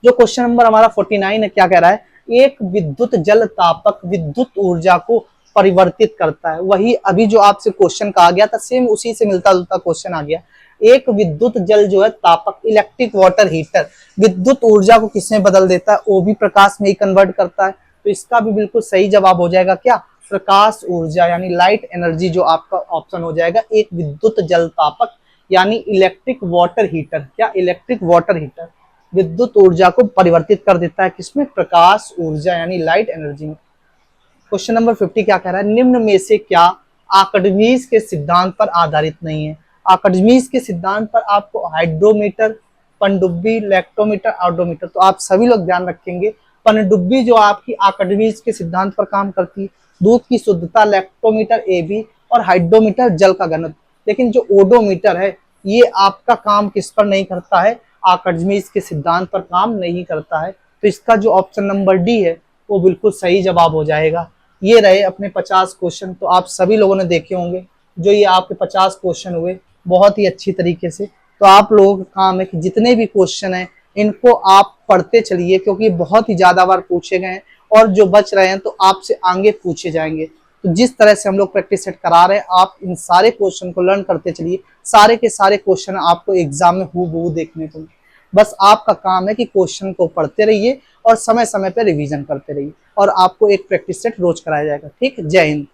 जो क्वेश्चन नंबर हमारा 49 है, क्या कह रहा है, एक विद्युत जल तापक विद्युत ऊर्जा को परिवर्तित करता है। वही अभी जो आपसे क्वेश्चन कहा गया था सेम उसी से मिलता जुलता क्वेश्चन आ गया। एक विद्युत जल जो है तापक इलेक्ट्रिक वाटर हीटर विद्युत ऊर्जा को किसमें बदल देता है, वो भी प्रकाश में ही कन्वर्ट करता है। तो इसका भी बिल्कुल सही जवाब हो जाएगा क्या, प्रकाश ऊर्जा यानी लाइट एनर्जी, जो आपका ऑप्शन हो जाएगा एक विद्युत जल तापक यानी इलेक्ट्रिक वाटर हीटर, क्या इलेक्ट्रिक वाटर हीटर विद्युत ऊर्जा को परिवर्तित कर देता है किसमें, प्रकाश ऊर्जा यानी लाइट एनर्जी में। क्वेश्चन नंबर 50 क्या कह रहा है, निम्न में से क्या आर्किमिडीज के सिद्धांत पर आधारित नहीं है। आर्किमिडीज के सिद्धांत पर आपको हाइड्रोमीटर, पनडुब्बी, लैक्टोमीटर, ऑडोमीटर, तो आप सभी लोग ध्यान रखेंगे पनडुब्बी जो आपकी आर्किमिडीज के सिद्धांत पर काम करती है, दूध की शुद्धता, लैक्टोमीटर AB और हाइड्रोमीटर जल का घनत्व। लेकिन जो ओडोमीटर है ये आपका काम किस पर नहीं करता है, आर्किमिडीज के सिद्धांत पर काम नहीं करता है। तो इसका जो ऑप्शन नंबर डी है वो बिल्कुल सही जवाब हो जाएगा। ये रहे अपने 50 क्वेश्चन। तो आप सभी लोगों ने देखे होंगे जो ये आपके 50 क्वेश्चन हुए बहुत ही अच्छी तरीके से। तो आप लोगों का काम है कि जितने भी क्वेश्चन हैं इनको आप पढ़ते चलिए, क्योंकि बहुत ही ज्यादा बार पूछे गए हैं और जो बच रहे हैं तो आपसे आगे पूछे जाएंगे। तो जिस तरह से हम लोग प्रैक्टिस सेट करा रहे हैं आप इन सारे क्वेश्चन को लर्न करते चलिए, सारे के सारे क्वेश्चन आपको एग्जाम में हूबहू देखने को। बस आपका काम है कि क्वेश्चन को पढ़ते रहिए और समय समय पर रिवीजन करते रहिए और आपको एक प्रैक्टिस सेट रोज कराया जाएगा। ठीक, जय हिंद।